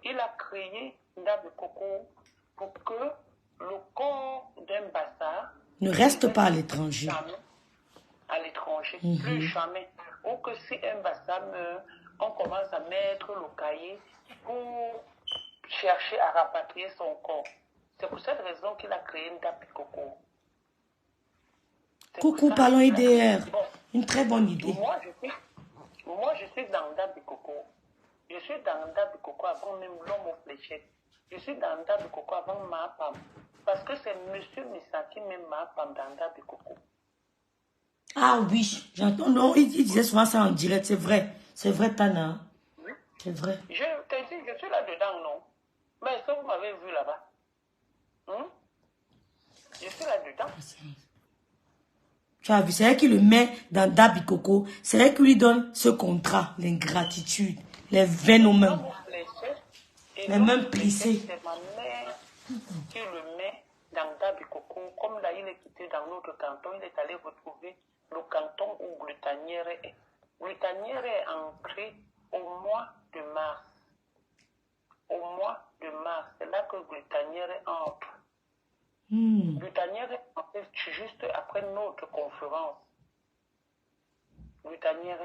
il a créé Ndap Bikoko pour que le corps d'un Bassa ne reste pas à l'étranger. à l'étranger. Plus jamais. Ou que si un bassa meurt, on commence à mettre le cahier pour chercher à rapatrier son corps. C'est pour cette raison qu'il a créé Ndapi Coco. Coucou, parlons IDR. Bon, une très bonne idée. Moi, je suis dans Ndapi Coco. Je suis dans Ndapi Coco avant même l'homme aux fléchettes. Je suis dans Ndapi Coco avant Mahapam. Parce que c'est monsieur Misaki même Mahapam dans Ndapi Coco. Ah oui, j'entends. Non, il disait souvent ça en direct, c'est vrai. C'est vrai, Tana. Oui. C'est vrai. Je te dis, je suis là-dedans, non? Mais est-ce que vous m'avez vu là-bas? Je suis là-dedans. Tu as vu, c'est elle qui le met dans Ndapi Coco. C'est elle qui lui donne ce contrat, l'ingratitude, les veines aux mains, les mains plissées. C'est ma mère qui le met dans Ndapi Coco. Comme là, il est quitté dans notre canton, il est allé retrouver le canton où Glutanière est. Glutanière est entré au mois de mars. Au mois de mars, c'est là que Glutanière entre. Glutanière est entré juste après notre conférence. Glutanière,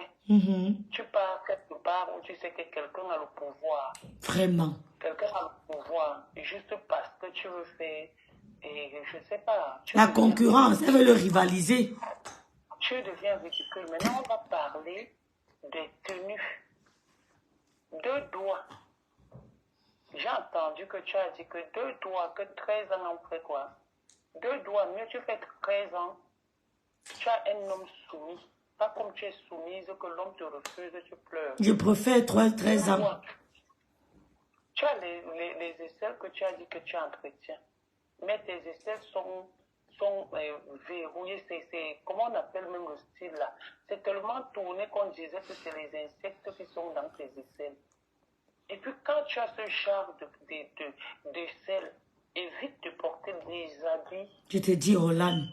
tu pars quelque part où tu sais que quelqu'un a le pouvoir. Vraiment. Quelqu'un a le pouvoir, juste parce que tu veux faire, et je ne sais pas. La concurrence, elle veut le rivaliser. Tu deviens ridicule. Maintenant, on va parler des tenues. 2 doigts. J'ai entendu que tu as dit que 2 doigts, que 13 ans après quoi? 2 doigts, mieux tu fais 13 ans, tu as un homme soumis. Pas comme tu es soumise, que l'homme te refuse, tu pleures. Je préfère 13 ans. Tu as les aisselles que tu as dit que tu entretiens. Mais tes aisselles sont verrouillées. C'est comment on appelle même le style là. C'est tellement tourné qu'on disait que c'est les insectes qui sont dans tes aisselles. Et puis quand tu as ce genre d'aisselles, évite de porter des habits. Je te dis, Roland.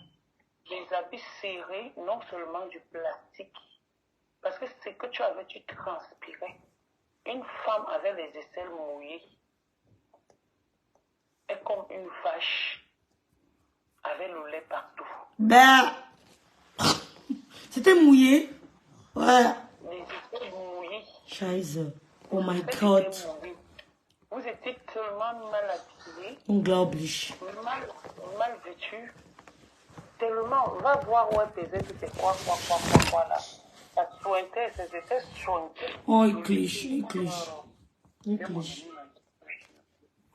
Des habits serrés, non seulement du plastique. Parce que c'est que tu avais, tu transpirais. Une femme avec les aisselles mouillées est comme une vache avec le lait partout. Ben, c'était mouillé. Ouais. Les aisselles mouillées. Scheiße. Oh my God. Vous étiez tellement mal habillés. Unglaublich. Mal vêtus. Tellement, va voir où tes aisselles, c'est quoi là. Ça sointait, ces aisselles sointaient. Oh, eklig.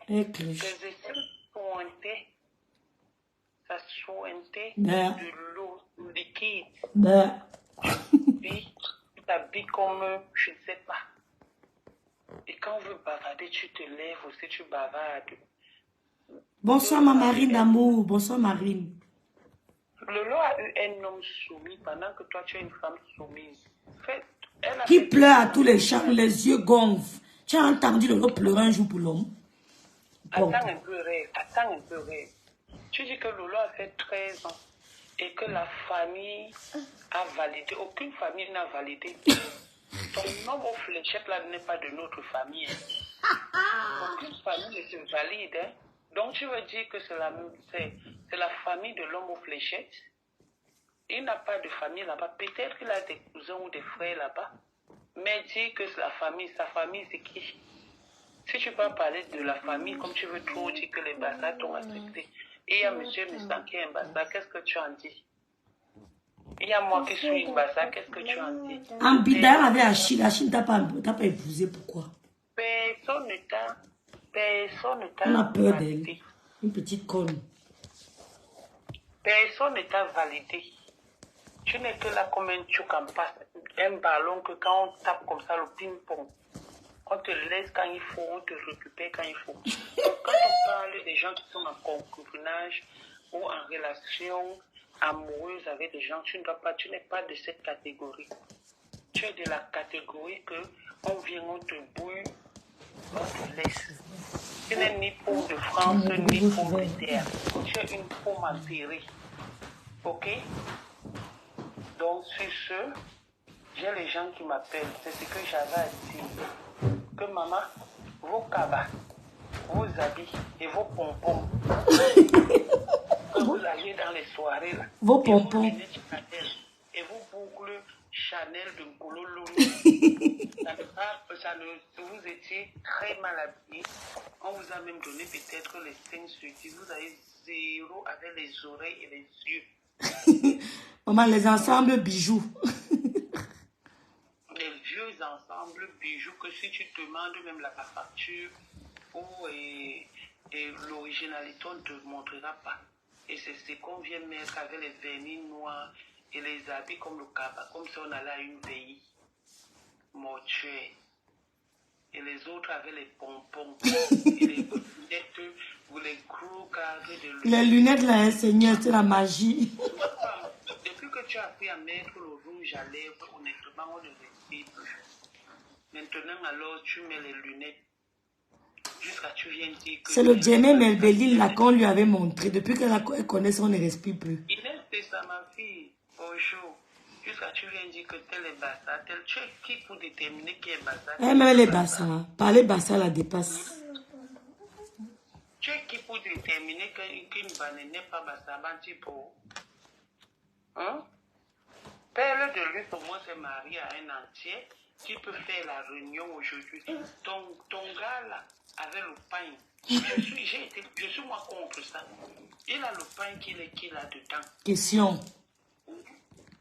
Tes aisselles sointaient. Ça sointait de l'eau liquide. Puis, tu t'habilles comme, je ne sais pas. Et quand on veut bavarder, tu te lèves aussi, tu bavardes. Bonsoir, ma Marine d'amour. Bonsoir, Marine. Lolo a eu un homme soumis pendant que toi, tu es une femme soumise. Qui pleure à tous les champs, les yeux gonflent. Tu as entendu Lolo pleurer un jour pour l'homme? Attends un peu, rêve. Tu dis que Lolo a fait 13 ans et que la famille a validé. Aucune famille n'a validé. Ton nom aux fléchettes là n'est pas de notre famille. Aucune famille ne se valide. Hein. Donc tu veux dire que c'est la famille de l'homme aux fléchettes. Il n'a pas de famille là-bas. Peut-être qu'il a des cousins ou des frères là-bas. Mais dis que c'est la famille. Sa famille, c'est qui? Si tu peux parler de la famille, comme tu veux trop dire que les Bassa t'ont accepté. Et il y a M. Missa qui est un Bassa, qu'est-ce que tu en dis? Il y a moi qui suis une Bassa, qu'est-ce que tu en dis? Ambida avec Achille. Achille t'a pas épousé, pourquoi? Personne ne t'a On a peur d'elle. Une petite conne. Personne ne t'a validé. Tu n'es que là comme un tchouk en passe. Un ballon que quand on tape comme ça, le ping-pong. On te laisse quand il faut, on te récupère quand il faut. Donc, quand on parle des gens qui sont en concubinage ou en relation amoureuse avec des gens, tu n'es pas de cette catégorie. Tu es de la catégorie que on vient, on te bouille, on te laisse. Tu n'es ni pauvre de France, ni pauvre de terre. Tu es une pomme enterrée. Ok? Donc, sur ce, j'ai les gens qui m'appellent. C'est ce que j'avais à dire. Que maman, vos cabas, vos habits et vos pompons, quand vous allez dans les soirées, là, vos pompons, et vos boucles Chanel de Gololo. Vous étiez très mal habillé. On vous a même donné peut-être les 5 sur 10. Vous avez 0 avec les oreilles et les yeux. Maman, les ensembles bijoux. Les vieux ensembles bijoux que si tu demandes même la facture ou l'originalité, on ne te montrera pas. Et c'est ce qu'on vient mettre avec les vernis noirs et les habits comme le cabas, comme si on allait à une veille mortuaire. Et les autres avec les pompons et les lunettes ou les gros cadres de lunettes. Les lunettes là, Seigneur, c'est la magie. Depuis que tu as appris à mettre le rouge à lèvres, honnêtement, on ne respire plus. Maintenant, alors, tu mets les lunettes. Jusqu'à tu viens dire que... C'est le Djemé Melbeline là qu'on lui avait montré. Depuis qu'elle connaît ça, on ne respire plus. Inès, c'est ça, ma fille. Bonjour. Jusqu'à tu viens dire que tel est Bassa, tel. Tu es qui pour déterminer qui est Bassa? Même les Bassa. Parler Bassa la dépasse. Tu es qui pour déterminer qu'une banane n'est pas Bassa, Bantipo? Hein? Père de lui, pour moi, c'est marié à un entier qui peut faire la réunion aujourd'hui. Ton gars là, avec le pain, je suis moi contre ça. Il a le pain qu'il a dedans. Question.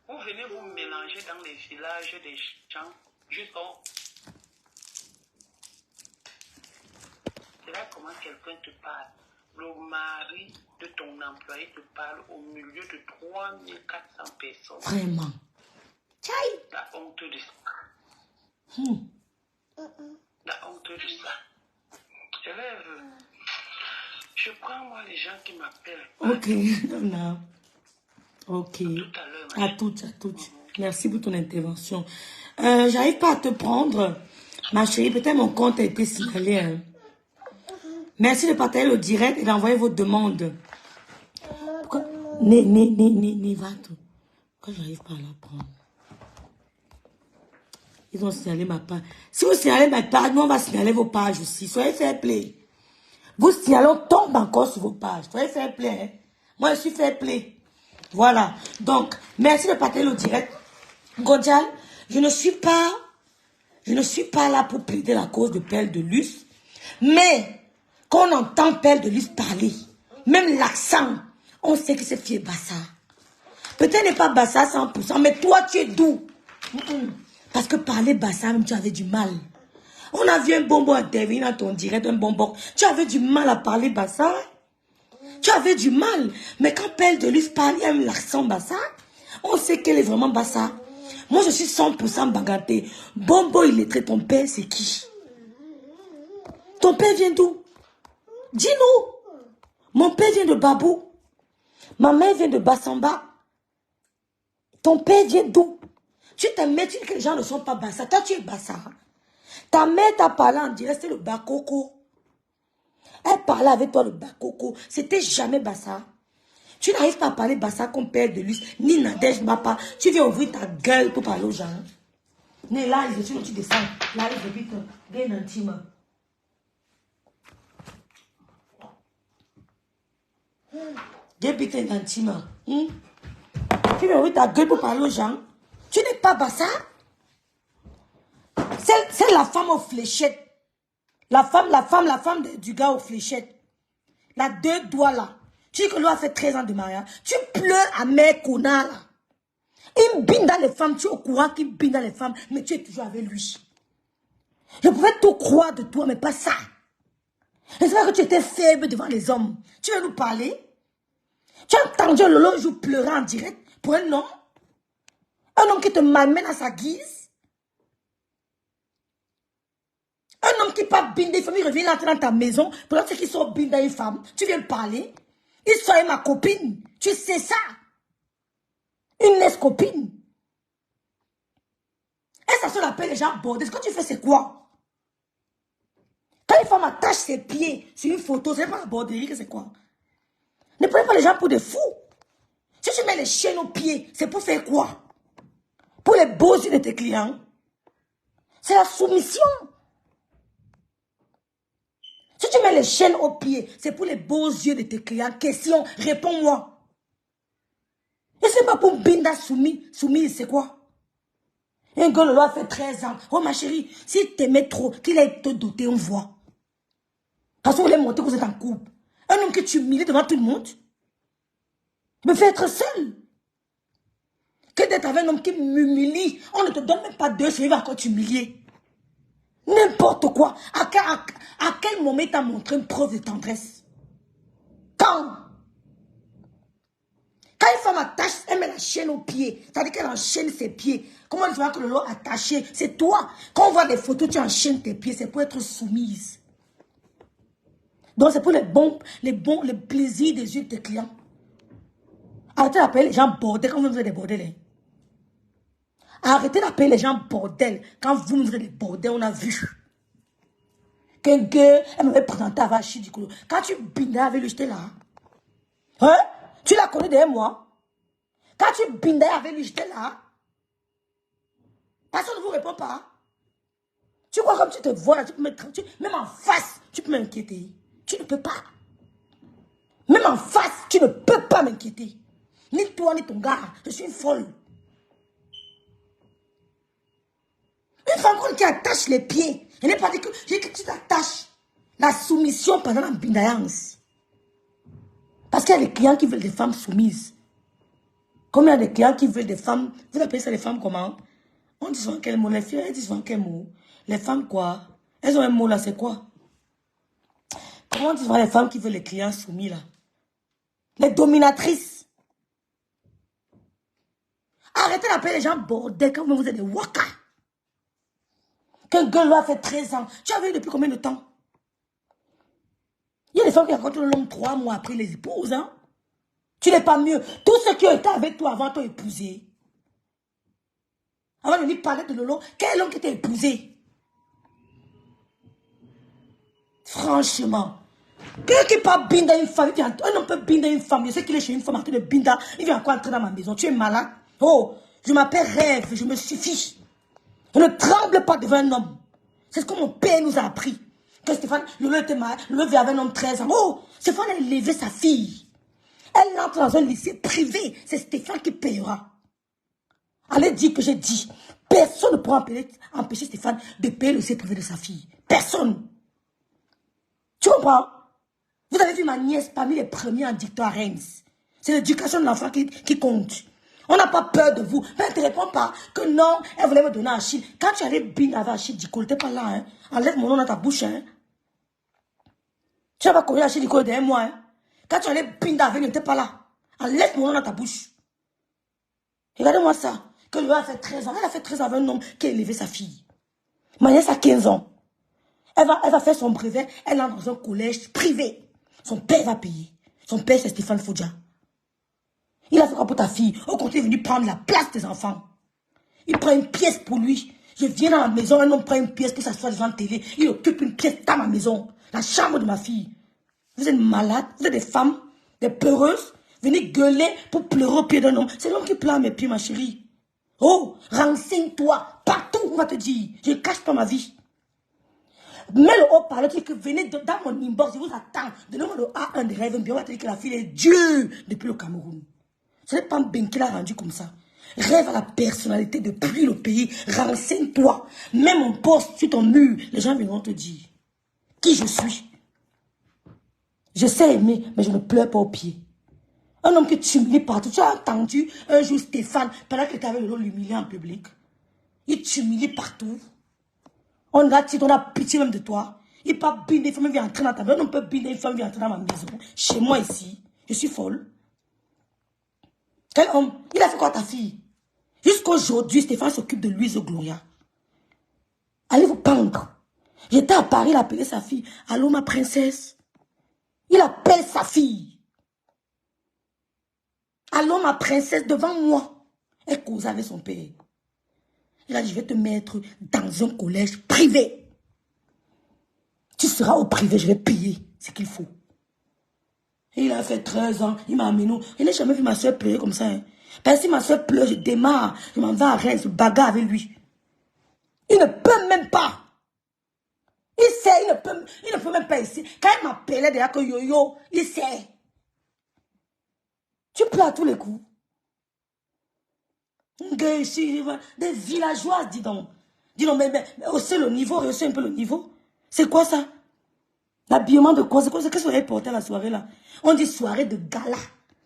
Vous venez vous mélanger dans les villages des gens jusqu'au... C'est là comment quelqu'un te parle. Le mari de ton employé te parle au milieu de 3400 personnes. Vraiment. Tchaï. La honte de ça. La honte de ça. Je prends moi les gens qui m'appellent. Ok, non. Ok. Tout à l'heure. À toutes. Merci pour ton intervention. J'arrive pas à te prendre. Ma chérie, peut-être mon compte a été signalé. Hein. Merci de partager le direct et d'envoyer vos demandes. Pourquoi? Va tout. Pourquoi j'arrive pas à la prendre? Ils ont signalé ma page. Si vous signalez ma page, nous on va signaler vos pages aussi. Soyez fair play. Vous signalez, on tombe encore sur vos pages. Soyez fair play. Hein? Moi, je suis fair play. Voilà. Donc, merci de partager le direct. Godial, je ne suis pas là pour plaider la cause de Pelle de Luz. Mais, quand on entend Pelle de Luz parler, même l'accent, on sait que c'est fier Bassa. Peut-être n'est pas Bassa 100%, mais toi, tu es doux. Parce que parler Bassa, même tu avais du mal. On a vu un bonbon intervenir dans ton direct, un bonbon. Tu avais du mal à parler Bassa. Tu avais du mal. Mais quand Pelle de Luz parle, il y a l'accent Bassa. On sait qu'elle est vraiment Bassa. Moi, je suis 100% baganté. Bonbon, il est très... Ton père, c'est qui? Ton père vient d'où? Dis-nous. Mon père vient de Babou. Ma mère vient de Bassamba. Ton père vient d'où? Tu te mets, tu dis que les gens ne sont pas Bassa. Toi, tu es Bassa. Ta mère t'a parlé en direct, c'est le Bakoko. Elle parlait avec toi le Bakoko. C'était jamais Bassa. Tu n'arrives pas à parler Bassa comme Père de Luz, ni Nadège Mapa. Tu viens ouvrir ta gueule pour parler aux gens. Mais là, tu descends. Là, ils habitent bien intime. Bien intime. Tu viens ouvrir ta gueule pour parler aux gens. Tu n'es pas Bassa. C'est la femme aux fléchettes. La femme du gars aux fléchettes. La 2 doigts là. Tu dis que lui a fait 13 ans de mariage. Tu pleures à mère connard là. Il bine dans les femmes. Tu es au courant qu'il bine dans les femmes. Mais tu es toujours avec lui. Je pouvais tout croire de toi, mais pas ça. Et c'est vrai que tu étais faible devant les hommes. Tu veux nous parler? Tu as entendu Lolo jour pleurer en direct pour un homme? Un homme qui te malmène à sa guise? Un homme qui part binder une femme, il revient entrer dans ta maison. Pendant qu'ils sont binder une femme, tu viens parler. Il soit ma copine. Tu sais ça. Une ex-copine. Et ça se l'appelle les gens bordés. Ce que tu fais, c'est quoi? Quand une femme attache ses pieds sur une photo, c'est pas la borderie que c'est quoi? Ne prenez pas les gens pour des fous. Si tu mets les chaînes aux pieds, c'est pour faire quoi? Pour les beaux yeux de tes clients. C'est la soumission. Si tu mets les chaînes aux pieds, c'est pour les beaux yeux de tes clients. Question, réponds-moi. Et c'est pas Toi, pour Binda soumise, c'est quoi? Un gars, le loi fait 13 ans. Oh, ma chérie, si t'aimais trop, qu'il ait te doté, on voit. Parce qu'on voulait montrer que vous êtes en couple. Un homme que tu humilies devant tout le monde. Me fait être seul. Que d'être avec un homme qui m'humilie. On ne te donne même pas 2 secondes, il va encore t'humilier. N'importe quoi. À quel moment il t'a montré une preuve de tendresse? Quand une femme attache, elle met la chaîne au pied. C'est-à-dire qu'elle enchaîne ses pieds. Comment tu vois que le lot attaché? C'est toi. Quand on voit des photos, tu enchaînes tes pieds. C'est pour être soumise. Donc c'est pour les plaisirs des yeux de tes clients. Arrêtez d'appeler les gens bordel quand vous me faites des bordels. Hein. Arrêtez d'appeler les gens bordel quand vous me faites des bordels. On a vu. Qu'un gars, elle m'avait présenté à Vachi du coup. Quand tu bindais avec lui, j'étais là. Hein? Tu la connais derrière moi. Quand tu bindais avec lui, j'étais là. Personne ne vous répond pas. Tu vois comme tu te vois là, tu peux même en face, tu peux m'inquiéter. Tu ne peux pas. Même en face, tu ne peux pas m'inquiéter. Ni toi, ni ton gars. Je suis une folle. Une femme qui attache les pieds. Je n'ai pas dit que j'ai dit que tu t'attaches. La soumission pendant la bindayance. Parce qu'il y a des clients qui veulent des femmes soumises. Comme il y a des clients qui veulent des femmes. Vous appelez ça les femmes comment? On dit souvent quel mot? Les filles, elles disent souvent quel mot? Les femmes quoi? Elles ont un mot là, c'est quoi? Comment on dit souvent les femmes qui veulent les clients soumis là? Les dominatrices. Arrêtez d'appeler les gens bordel quand vous êtes des waka. Qu'un gars là fait 13 ans. Tu as vu depuis combien de temps? Il y a des femmes qui rencontrent l'homme 3 mois après les épouses. Hein? Tu n'es pas mieux. Tous ceux qui ont été avec toi avant t'ont épousé. Avant de lui parler de Lolo, quel homme qui t'a épousé? Franchement. Quelqu'un qui peut binder une femme, un homme peut binder une femme. Je sais qu'il est chez une femme en train de binder. Il vient encore entrer dans ma maison. Tu es malade? Oh, je m'appelle Rêve, je me suffis. Je ne tremble pas devant un homme. C'est ce que mon père nous a appris. Que Stéphane, Lolo était malade, Lolo vit avec un homme 13 ans. Oh, Stéphane a élevé sa fille. Elle entre dans un lycée privé. C'est Stéphane qui payera. Allez dire que j'ai dit. Personne ne pourra empêcher Stéphane de payer le lycée privé de sa fille. Personne. Tu comprends? Vous avez vu ma nièce parmi les premiers en dictant à Reims. C'est l'éducation de l'enfant qui compte. On n'a pas peur de vous. Mais elle ne te répond pas que non, elle voulait me donner Achille. Quand tu allais bin avec Achille Dicole, tu n'es pas là. Hein? Enlève mon nom dans ta bouche. Hein? Tu n'as pas connu Achille Dicole derrière moi. Hein? Quand tu allais bin avec lui, tu n'es pas là. Enlève mon nom dans ta bouche. Regardez-moi ça. Que lui a fait 13 ans. Elle a fait 13 ans avec un homme qui a élevé sa fille. Ma nièce a 15 ans. Elle va faire son brevet. Elle entre dans un collège privé. Son père va payer. Son père, c'est Stéphane Fodja. Il a fait quoi pour ta fille? Au contraire, il est venu prendre la place des enfants. Il prend une pièce pour lui. Je viens dans la maison, un homme prend une pièce pour s'asseoir devant la télé. Il occupe une pièce dans ma maison. La chambre de ma fille. Vous êtes malades, vous êtes des femmes, des pleureuses. Venez gueuler pour pleurer au pied d'un homme. C'est l'homme qui pleure à mes pieds, ma chérie. Oh, renseigne-toi. Partout, on va te dire. Je ne cache pas ma vie. Mets le haut-parleur, tu dis que venez dans mon inbox, je vous attends. Donnez-moi le A1 de Rêve, on va te dire que la fille est dure depuis le Cameroun. Ce n'est pas Ben qui l'a rendu comme ça. Rêve à la personnalité depuis le pays. Renseigne-toi. Mets mon poste sur ton mur. Les gens viendront te dire qui je suis. Je sais aimer, mais je ne pleure pas aux pieds. Un homme que tu humilies partout. Tu as entendu un jour Stéphane, pendant qu'il était avec le l'humilier en public. Il t'humilie partout. On a pitié même de toi. Il peut binder une femme, vient entrer dans ta maison. On peut binder une femme, vient entrer dans ma maison. Chez moi ici. Je suis folle. Quel homme? Il a fait quoi à ta fille? Jusqu'aujourd'hui, Stéphane s'occupe de Louise Gloria. Allez vous pendre. J'étais à Paris, il a appelé sa fille. Allô, ma princesse? Il appelle sa fille. Allô, ma princesse, devant moi. Elle cause avec son père. Il a dit, je vais te mettre dans un collège privé. Tu seras au privé, je vais payer ce qu'il faut. Et il a fait 13 ans, il m'a amené. Je n'ai jamais vu ma soeur pleurer comme ça. Hein. Parce que si ma soeur pleure, je démarre. Je m'en vais à Rennes, je bagarre avec lui. Il ne peut même pas. Il sait, il ne peut même pas essayer. Quand il m'appelait déjà que yo-yo, il sait. Tu pleures à tous les coups. Des villageoises, dis donc. Dis donc, mais hausser le niveau, rehausser un peu le niveau. C'est quoi ça? L'habillement de quoi? Qu'est-ce que vous avez porté à la soirée là? On dit soirée de gala,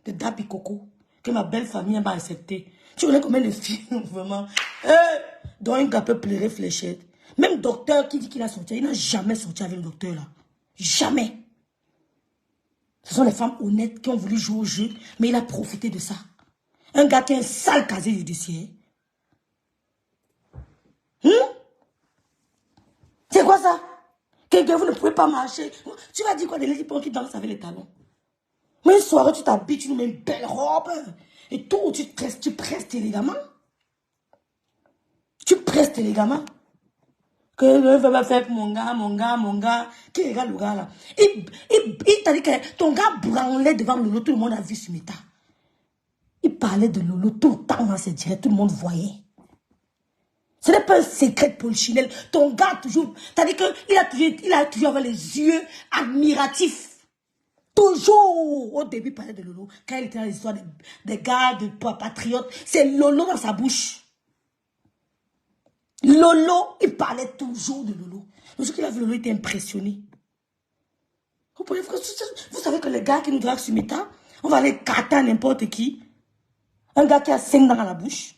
de Dabi Coco, que ma belle famille m'a accepté. Tu connais combien de filles, vraiment? Dont un gars peut pleurer fléchette. Même docteur qui dit qu'il a sorti, il n'a jamais sorti avec le docteur là. Jamais. Ce sont les femmes honnêtes qui ont voulu jouer au jeu, mais il a profité de ça. Un gars qui a un sale casier judiciaire. C'est quoi ça? Quelqu'un, vous ne pouvez pas marcher. Tu vas dire quoi des ladies qui dansent avec les talons? Mais une soirée, tu t'habilles, tu nous mets une belle robe. Et tout, tu prestes élégamment. Tu prestes élégamment. Que je vais faire mon gars. Qui regarde le gars là? Il t'a dit que ton gars branlait devant Lolo, tout le monde a vu sur Meta. Il parlait de Lolo tout le temps dans ses directs, tout le monde voyait. Ce n'est pas un secret de Polichinelle. Ton gars toujours, t'as dit qu'il a toujours avec les yeux admiratifs. Toujours. Au début, il parlait de Lolo. Quand il était dans l'histoire des gars, de patriotes, c'est Lolo dans sa bouche. Lolo, il parlait toujours de Lolo. Le jour qu'il a vu Lolo, il était impressionné. Vous savez que les gars qui nous draguent sur Meta, on va les carter à n'importe qui. Un gars qui a 5 dents à la bouche.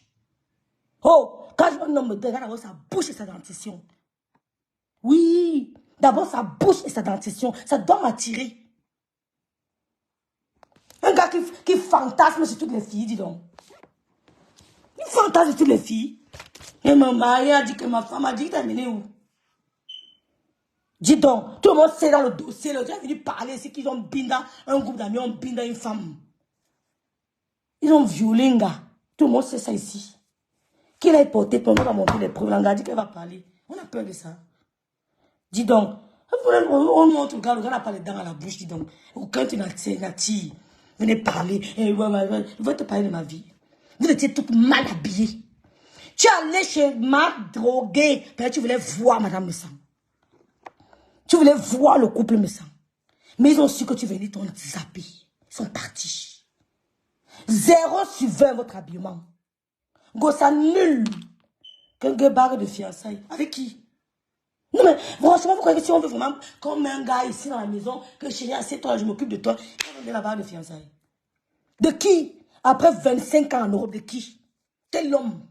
Oh! Quand un homme me regarde, d'abord sa bouche et sa dentition. Oui, d'abord sa bouche et sa dentition. Ça doit m'attirer. Un gars qui fantasme sur toutes les filles, dis donc. Il fantasme sur toutes les filles. Et mon mari a dit que ma femme a dit que t'as mené où? Dis donc, tout le monde sait dans le dossier, le gars est venu parler, c'est qu'ils ont binda, un groupe d'amis ont binda une femme. Ils ont violé un gars. Tout le monde sait ça ici. Qu'il a porté, on va montrer les preuves. On a dit qu'elle va parler. On a peur de ça. Dis donc, on montre le gars n'a pas les dents à la bouche, dis donc. Aucun tu n'attire. Venez parler. Je vais te parler de ma vie. Vous étiez toutes mal habillées. Tu es allé chez ma droguée. Tu voulais voir Madame Messang. Tu voulais voir le couple Messang. Mais ils ont su que tu venais, t'ont zappé. Ils sont partis. 0 sur 20 votre habillement. Gossa nul. Qu'un gars barre de fiançailles. Avec qui? Non mais, franchement, vous croyez que si on veut vraiment, comme un gars ici dans la maison, que chérie, assieds-toi, je m'occupe de toi, on va la barre de fiançailles. De qui? Après 25 ans en Europe, de qui? Quel homme?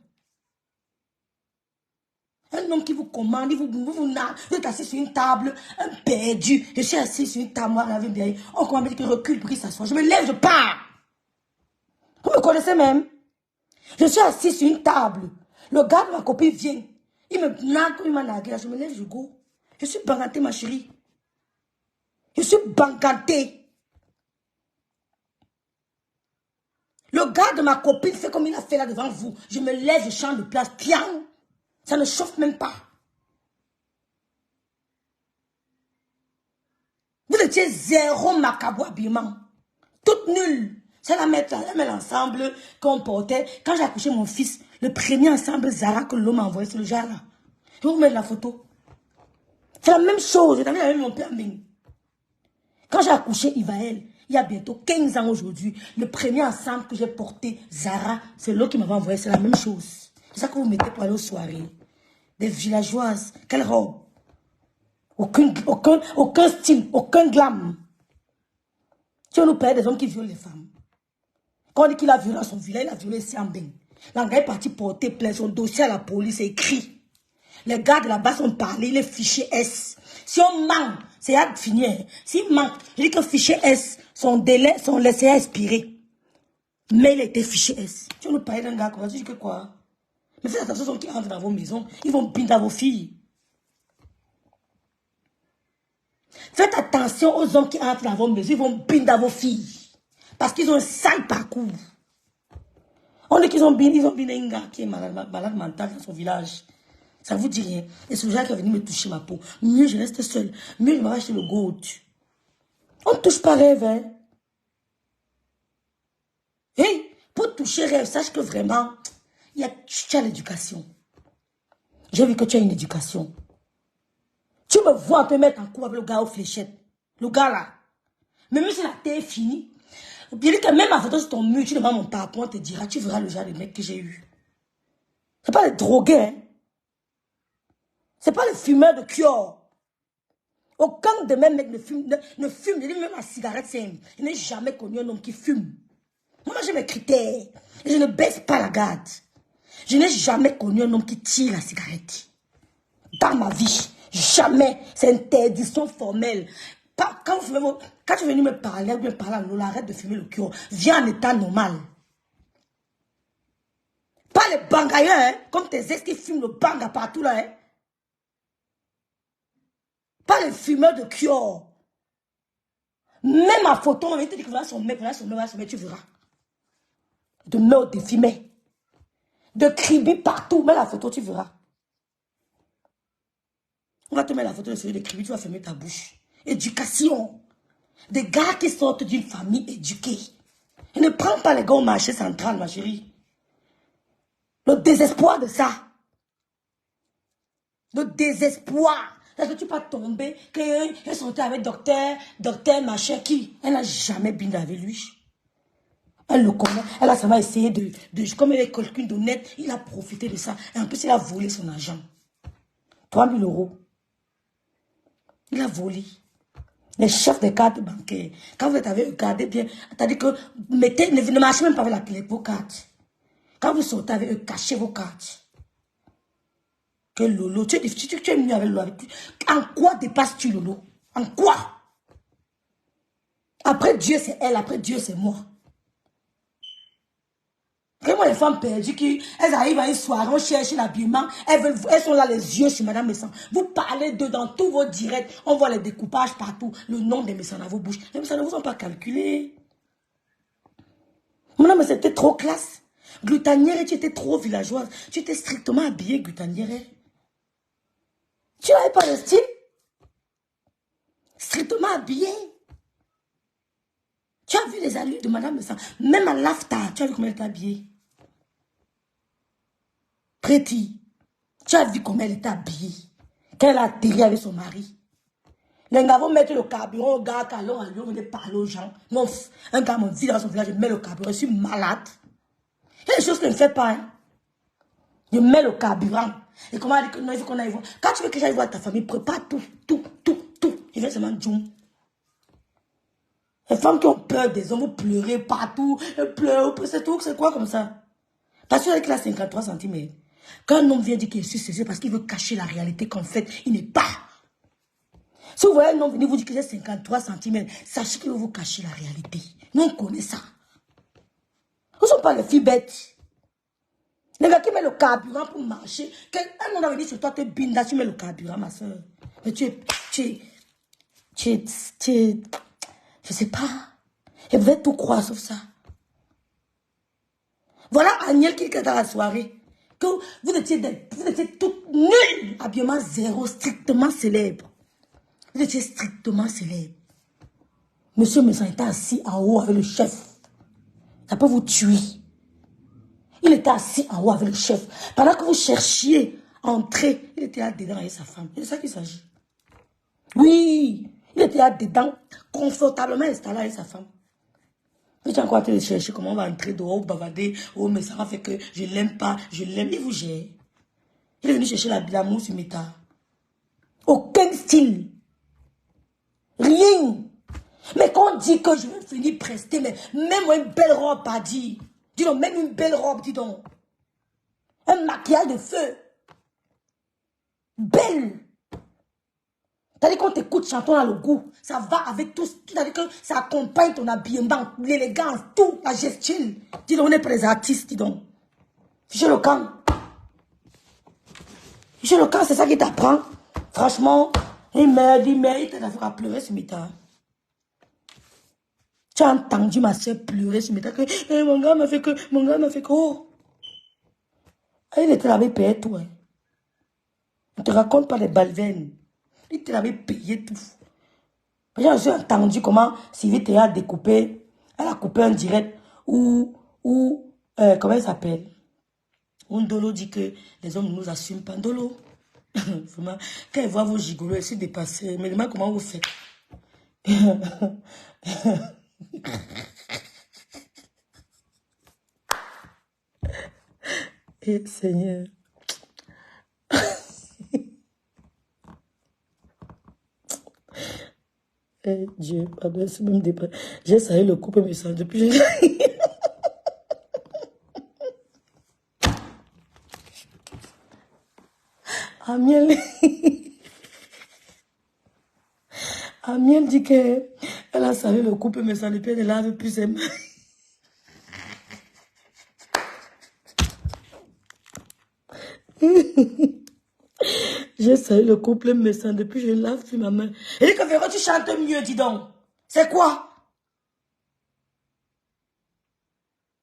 Un homme qui vous commande, vous êtes assis sur une table, un perdu. Je suis assis sur une table, moi, avec bien. On commande qu'il recule, pour qu'il s'assoie. Je me lève, je pars. Vous me connaissez même? Je suis assis sur une table. Le gars de ma copine vient. Il me nague, il m'a nagué. Je me lève, je go. Je suis bangantée, ma chérie. Je suis bangantée. Le gars de ma copine fait comme il a fait là devant vous. Je me lève, je change de place. Piang. Ça ne chauffe même pas. Vous étiez 0 macabo habillement. Toute nulle. C'est la mettre l'ensemble qu'on portait. Quand j'ai accouché mon fils, le premier ensemble Zara que l'homme m'a envoyé, c'est le genre là. Je vais vous mettre la photo. C'est la même chose. J'ai avec mon père Ming. Quand j'ai accouché Ivaël, il y a bientôt 15 ans aujourd'hui, le premier ensemble que j'ai porté, Zara, c'est l'autre qui m'avait envoyé. C'est la même chose. C'est ça que vous mettez pour aller aux soirées. Des villageoises. Quelle robe? Aucun style, aucun glam. Tu vas nous parler des hommes qui violent les femmes. Quand on dit qu'il a violé son village, il a violé Siambeng. L'engrais est parti porter plainte, son dossier à la police est écrit. Les gars de là-bas sont parlés, les fichiers S. Si on manque, c'est à finir. S'il manque, je dis que fichier S, son délai, son laissé expirer. Mais il était fichier S. Tu vas nous parler d'un gars comme ça, tu dis que quoi? Mais faites attention aux gens qui entrent dans vos maisons, ils vont binder à vos filles. Faites attention aux hommes qui entrent dans vos maisons, ils vont binder à vos filles. Parce qu'ils ont un sale parcours. On dit qu'ils ont bindé un gars qui est malade mental dans son village. Ça ne vous dit rien. Et ce gars qui est venu me toucher ma peau. Mieux je reste seule. Mieux je m'arrache le goût. On ne touche pas rêve, hein. Hey, pour toucher rêve, sache que vraiment, tu as l'éducation. J'ai vu que tu as une éducation. Tu me vois te mettre en couple avec le gars aux fléchettes. Le gars là. Mais même si la terre est finie, je dis que même ma photo sur ton mur, tu devant mon parapluie, on te dira, tu verras le genre de mec que j'ai eu. C'est pas les drogués, hein. C'est pas les fumeurs de cure. Aucun de mes mecs ne fume, même la cigarette, je n'ai jamais connu un homme qui fume. Moi, j'ai mes critères. Et je ne baisse pas la garde. Je n'ai jamais connu un homme qui tire la cigarette. Dans ma vie, jamais. C'est interdiction formelle. Quand tu es venu me parler, arrête de fumer le cure. Viens en état normal. Pas les bangailleurs, hein, comme tes ex qui fument le banga partout là. Hein. Pas les fumeurs de cure. Même ma photo, on va te dire que voilà son mec, tu verras. De mets au défi, mais. De cribi partout, mets la photo, tu verras. On va te mettre la photo de celui de cribi, tu vas fermer ta bouche. Éducation. Des gars qui sortent d'une famille éduquée. Et ne prends pas les gars au marché central, ma chérie. Le désespoir de ça. Le désespoir. Est-ce que tu vas tomber, qu'elle sortait avec docteur machin qui, elle n'a jamais bien avec lui. Elle le connaît, elle a seulement essayé comme elle est quelqu'un d'honnête, il a profité de ça. Et en plus, il a volé son argent. 3 000 €. Il a volé. Les chefs des cartes bancaires, quand vous avez regardé bien, c'est-à-dire que ne marchez même pas avec vos cartes. Quand vous sortez avec eux, cachez vos cartes. Que Lolo, tu es venu avec Lolo. En quoi dépasses-tu Lolo? En quoi? Après Dieu, c'est elle. Après Dieu, c'est moi. Vraiment, les femmes perdues, elles arrivent à une soirée, on cherche l'habillement, elles sont là les yeux sur Madame Messan. Vous parlez d'eux dans tous vos directs, on voit les découpages partout, le nom des Messan dans vos bouches. Les Messan ne vous ont pas calculé. Madame, c'était trop classe. Glutanière, tu étais trop villageoise. Tu étais strictement habillée, Glutanière. Tu n'avais pas de style. Strictement habillée. Tu as vu les allures de Madame Messan. Même à l'after, tu as vu comment elle était habillée. Pretty. Tu as vu comment elle était habillée. Quand elle a atterri avec son mari. Les gars vont mettre le carburant au gars, quand on va parler aux gens. Non, un gars me dit dans son village, je mets le carburant, je suis malade. Il y a des choses que je ne fais pas. Hein. Je mets le carburant. Et comment elle dit que non, il faut qu'on aille voir. Quand tu veux que j'aille voir ta famille, prépare tout. Il fait seulement djoum. Les femmes qui ont peur des hommes, vous pleurez partout. Elles pleurent, c'est tout, c'est quoi comme ça? Parce que avec la 53 cm. Quand un homme vient dire qu'il est sucé, c'est parce qu'il veut cacher la réalité qu'en fait, il n'est pas. Si vous voyez un homme venir vous dire que j'ai 53 cm, sachez qu'il veut vous cacher la réalité. Nous, on connaît ça. Nous ne sommes pas les filles bêtes. Les gars qui mettent le carburant pour marcher, un homme va venir sur toi, tu es binda, tu mets le carburant, ma soeur. Mais je sais pas. Elle devait tout croire sauf ça. Voilà Agnès qui est dans la soirée. Que vous étiez toutes nulles. Habillement zéro, strictement célèbre. Vous étiez strictement célèbre. Monsieur Messan était assis en haut avec le chef. Ça peut vous tuer. Il était assis en haut avec le chef. Pendant que vous cherchiez à entrer, il était là dedans avec sa femme. C'est de ça qu'il s'agit. Oui, il était là dedans, confortablement installé avec sa femme. Mais tu as encore à te chercher comment on va entrer dehors, bavader. Oh, mais ça va faire que je l'aime pas, je l'aime. Il vous gère. Il est venu chercher la mousse sur Meta. Aucun style. Rien. Mais quand on dit que je vais finir prester, mais même une belle robe, pas dit. Dis donc, même une belle robe, dis donc. Un maquillage de feu. Belle. C'est-à-dire qu'on t'écoute chanter dans le goût. Ça va avec tout. C'est-à-dire que ça accompagne ton habillement, l'élégance, tout, la gestion. Dis donc, on est prêts artistes, dis donc. Fiché le camp. Fiché le camp, c'est ça qui t'apprend. Franchement, il t'a fait pleurer ce matin. Tu as entendu ma soeur pleurer ce matin que mon gars m'a fait que, oh. Et il était là avec payé tout. Hein. On ne te raconte pas les balvaines. Il te l'avait payé tout. J'ai entendu comment Sylvie Théa a découpé, elle a coupé un direct où comment elle s'appelle? Ndolo dit que les hommes ne nous assument pas. Ndolo, vraiment, quand elle voit vos gigolos, elle s'est dépassée. Mais demande comment vous faites. Eh, Seigneur. Eh, Dieu, pardon, c'est même des... J'ai salué le couple me sent depuis... Amiel... Amiel dit qu'elle a salué le couple me sent depuis, elle ne lave plus ses mains. J'ai salué le couple me sent depuis, je ne lave plus ma main. Elle dit que Véro, tu chantes mieux, dis donc. C'est quoi?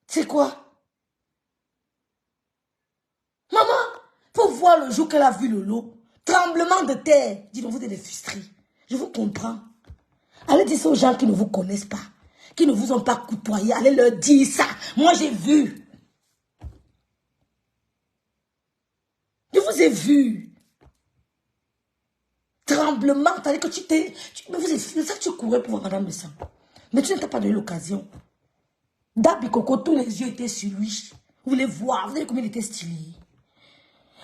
C'est quoi? Maman, faut voir le jour qu'elle a vu le lot. Tremblement de terre. Dis donc, vous êtes des frustrés. Je vous comprends. Allez dire ça aux gens qui ne vous connaissent pas, qui ne vous ont pas côtoyé. Allez leur dire ça. Moi, j'ai vu. Je vous ai vu. Tremblement, t'as dit que tu t'es... Mais vous êtes ça que tu courais pour voir Madame le sang. Mais tu n'as pas donné l'occasion. Dabi Coco, tous les yeux étaient sur lui. Vous voulez voir, vous savez combien il était stylé.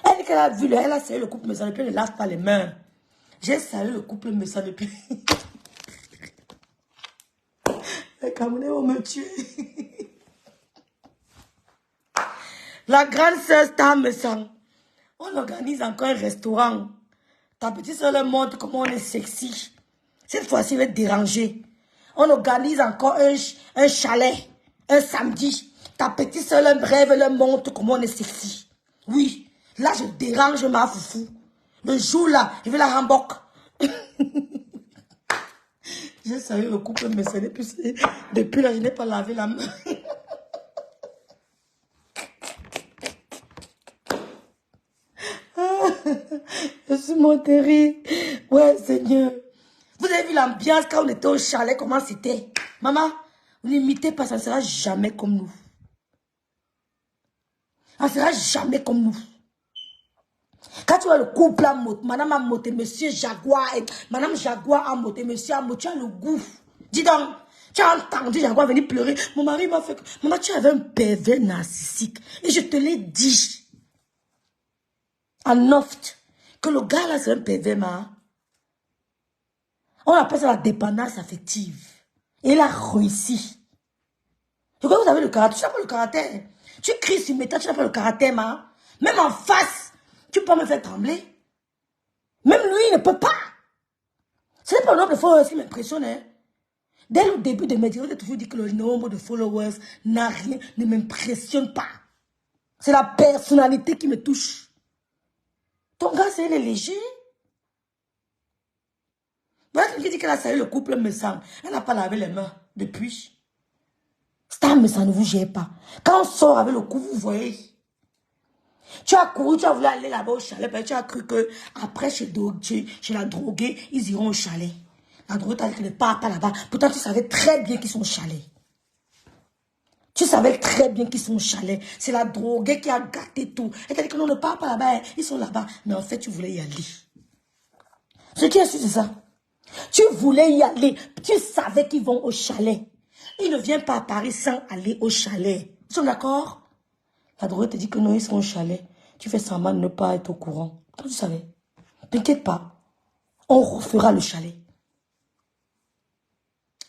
Elle dit qu'elle a vu, elle a salué le couple, mais ça depuis, elle ne lave pas les mains. J'ai salué le couple, mais ça depuis. Les Camerounais vont me tuer. La grande sœur Star me sent. On organise encore un restaurant. Ta petite soeur leur montre comment on est sexy. Cette fois-ci, elle va être dérangée. On organise encore un chalet, un samedi. Ta petite soeur leur rêve, leur montre comment on est sexy. Oui, là, je dérange ma foufou. Le jour là, je vais la remboque. J'ai salué le couple, mais c'est depuis là, je n'ai pas lavé la main. Je suis montée rire. Ouais, Seigneur. Vous avez vu l'ambiance quand on était au chalet, comment c'était? Maman, vous n'imitez pas, ça ne sera jamais comme nous. Ça ne sera jamais comme nous. Quand tu vois le couple à moto, madame a moté, monsieur Jaguar, et madame Jaguar a moté, monsieur a moté, tu as le goût. Dis donc, tu as entendu Jaguar venir pleurer. Mon mari m'a fait que, maman, tu avais un pervers narcissique. Et je te l'ai dit. En oft, que le gars là, c'est un pervers, ma. On appelle ça la dépendance affective. Et il a réussi. Je crois que vous avez le caractère. Tu n'as pas le caractère. Tu cries sur mes têtes, tu n'as pas le caractère, ma. Même en face, tu peux me faire trembler. Même lui, il ne peut pas. Ce n'est pas le nombre de followers qui m'impressionne. Hein. Dès le début de mes vidéos, j'ai toujours dit que le nombre de followers n'a rien, ne m'impressionne pas. C'est la personnalité qui me touche. Ton gars, c'est léger. Voilà quelqu'un dit qu'elle a salué le couple me semble. Elle n'a pas lavé les mains depuis. Star me semble, ne vous gênez pas. Quand on sort avec le couple, vous voyez. Tu as couru, tu as voulu aller là-bas au chalet, parce que tu as cru que après chez la droguée, ils iront au chalet. La droguée t'a dit qu'elle ne part pas là-bas. Pourtant, tu savais très bien qu'ils sont au chalet. Tu savais très bien qu'ils sont au chalet. C'est la droguée qui a gâté tout. Elle t'a dit que non, ne part pas là-bas, hein. Ils sont là-bas. Mais en fait, tu voulais y aller. Ce qui est sûr, c'est ça. Tu voulais y aller. Tu savais qu'ils vont au chalet. Ils ne viennent pas à Paris sans aller au chalet. Ils sont d'accord? La drogue te dit que non, ils sont au chalet. Tu fais semblant de ne pas être au courant. Toi, tu savais. T'inquiète pas. On refera le chalet.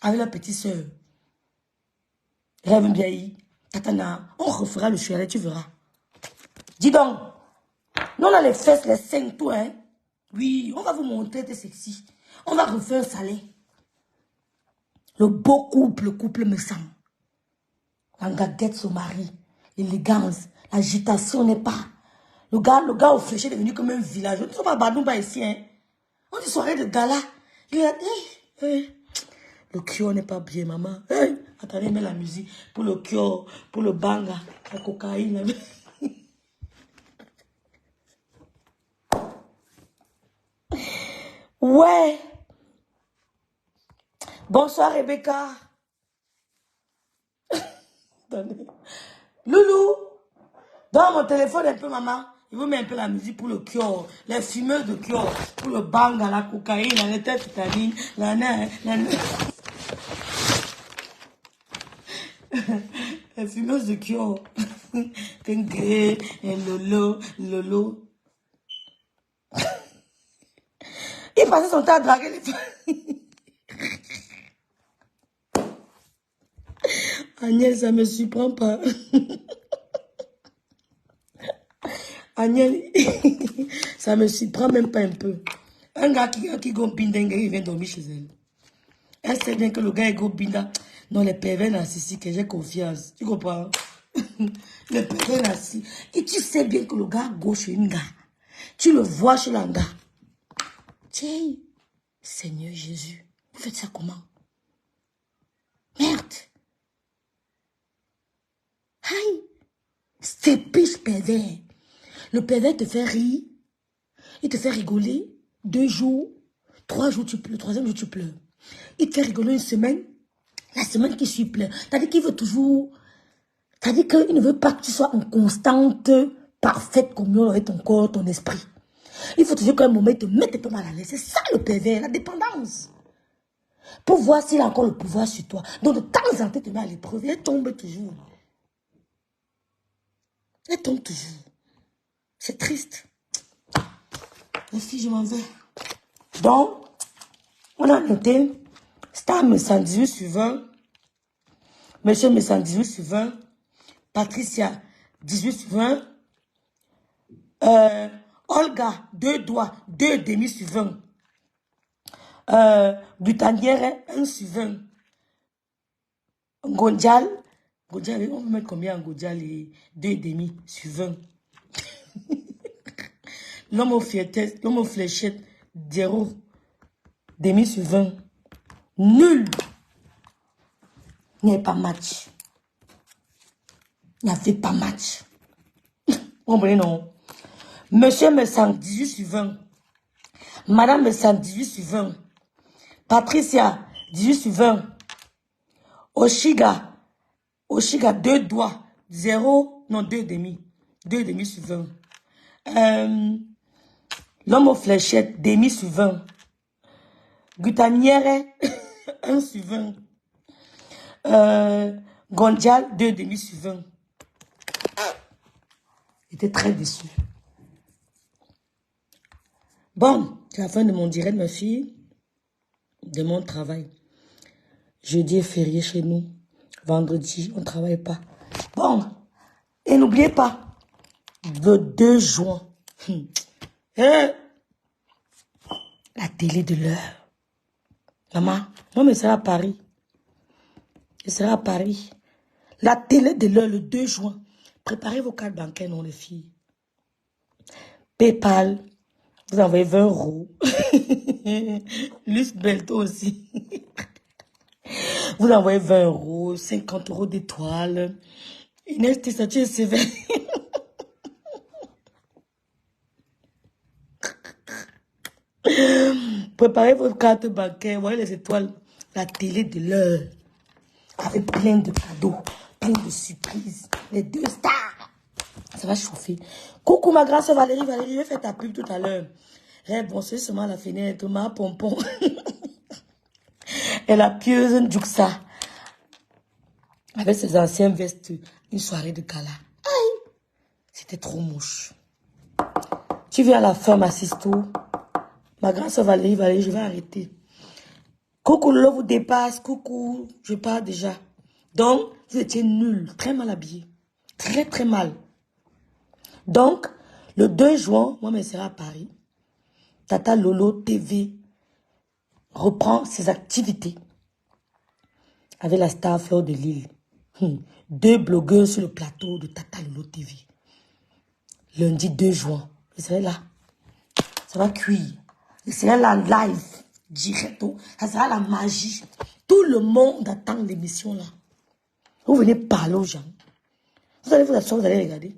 Avec la petite soeur. Rêve bien, Tatana. On refera le chalet, tu verras. Dis donc. Nous, on a les fesses, les seins, tout, hein. Oui, on va vous montrer, t'es sexy. On va refaire un salé. Le beau couple, le couple me semble. L'engaguette, son mari. L'élégance. L'agitation n'est pas. Le gars au fléché est devenu comme un village. On ne sont pas Badouba ici, hein. On dit soirée de gala. Il a dit, le kyo n'est pas bien, maman. Hey, attendez, mets la musique. Pour le kyo, pour le banga, la cocaïne. Ouais. Bonsoir, Rebecca. Attendez. Loulou. Dans mon téléphone un peu, maman. Il vous met un peu la musique pour le kyo. Les fumeuses de kyo. Pour le banga, la cocaïne, la méthamphétamine, la les fumeuses de kyo. Tengue, lolo. Il passait son temps à draguer les femmes. Agnès, ça me surprend pas. Agnès, ça me surprend même pas un peu. Un gars qui go binda, il vient dormir chez elle. Elle sait bien que le gars est go binda. Non, les pervers narcissiques, j'ai confiance. Tu comprends? Les pervers narcissiques. Et tu sais bien que le gars go chez une gars. Tu le vois chez la gars. Tiens, Seigneur Jésus, vous faites ça comment? Merde. Aïe. C'est pire pervers. Le pervers te fait rire. Il te fait rigoler. 2 jours. 3 jours, tu pleures. 3e jour, tu pleures. Il te fait rigoler une semaine. La semaine qui suit, pleure. C'est-à-dire qu'il veut toujours... C'est-à-dire qu'il ne veut pas que tu sois en constante, parfaite communion avec ton corps, ton esprit. Il faut toujours qu'à un moment, il te mette un peu mal à l'aise. C'est ça le pervers, la dépendance. Pour voir s'il a encore le pouvoir sur toi. Donc de temps en temps, il te met à l'épreuve. Elle tombe toujours. Elle tombe toujours. C'est triste. Les filles, je m'en vais. Donc, on a noté, Star me 118 sur 20. Monsieur me 118 sur 20. Patricia, 18 sur 20. Olga, 2 doigts, 2 demi sur 20. Gutanière, 1 sur 20. Ngonjal, on peut mettre combien en Ngonjal et 2 demi sur 20. L'homme aux fléchettes, 0 demi sur 20. Nul. Il n'y avait pas match. Il n'y avait pas match. Vous comprenez, non? Monsieur me 118 sur 20. Madame me 118 sur 20. Patricia, 18 sur 20. Oshiga, 2 doigts. 0, non, 2 demi. 2 demi sur 20. L'homme aux fléchettes, demi sur 20. Gutanière, 1 sur 20. Gondjal, 2 demi sur 20. J'étais très déçu. Bon, c'est la fin de mon direct, ma fille, de mon travail. Jeudi est férié chez nous. Vendredi, on ne travaille pas. Bon, et n'oubliez pas, le 2 juin, la télé de l'heure. Maman, moi, je serai à Paris. Je serai à Paris. La télé de l'heure, le 2 juin. Préparez vos cartes bancaires, non, les filles. PayPal, vous envoyez 20 €. Luce Belto aussi. Vous envoyez 20 €, 50 € d'étoiles. Inès Tessati est sévère. Préparez votre carte bancaire, voyez les étoiles. La télé de l'heure. Avec plein de cadeaux, plein de surprises. Les 2 stars. Ça va chauffer. Coucou ma grande soeur Valérie, je vais faire ta pub tout à l'heure. Bon, c'est seulement la fenêtre, ma pompon. Et la pieuse Njuxa. Avec ses anciennes vestes, une soirée de gala. Aïe, c'était trop moche. Tu viens à la fin, m'assisto. Ma grande soeur Valérie, je vais arrêter. Coucou, Lolo vous dépasse. Coucou, je pars déjà. Donc, vous étiez nuls, très mal habillés. Très, très mal. Donc, le 2 juin, moi, je serai à Paris. Tata Lolo TV reprend ses activités avec la star Fleur de Lille. 2 blogueurs sur le plateau de Tata Lolo TV. Lundi 2 juin, je serai là. Ça va cuire. Je serai là live, direct. Ça sera la magie. Tout le monde attend l'émission là. Vous venez parler aux gens. Vous allez vous asseoir, vous allez regarder.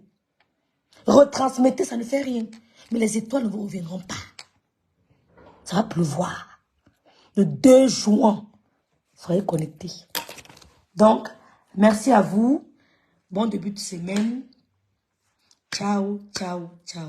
Retransmettez, ça ne fait rien. Mais les étoiles ne vous reviendront pas. Ça va pleuvoir. Le 2 juin, soyez connectés. Donc, merci à vous. Bon début de semaine. Ciao, ciao, ciao.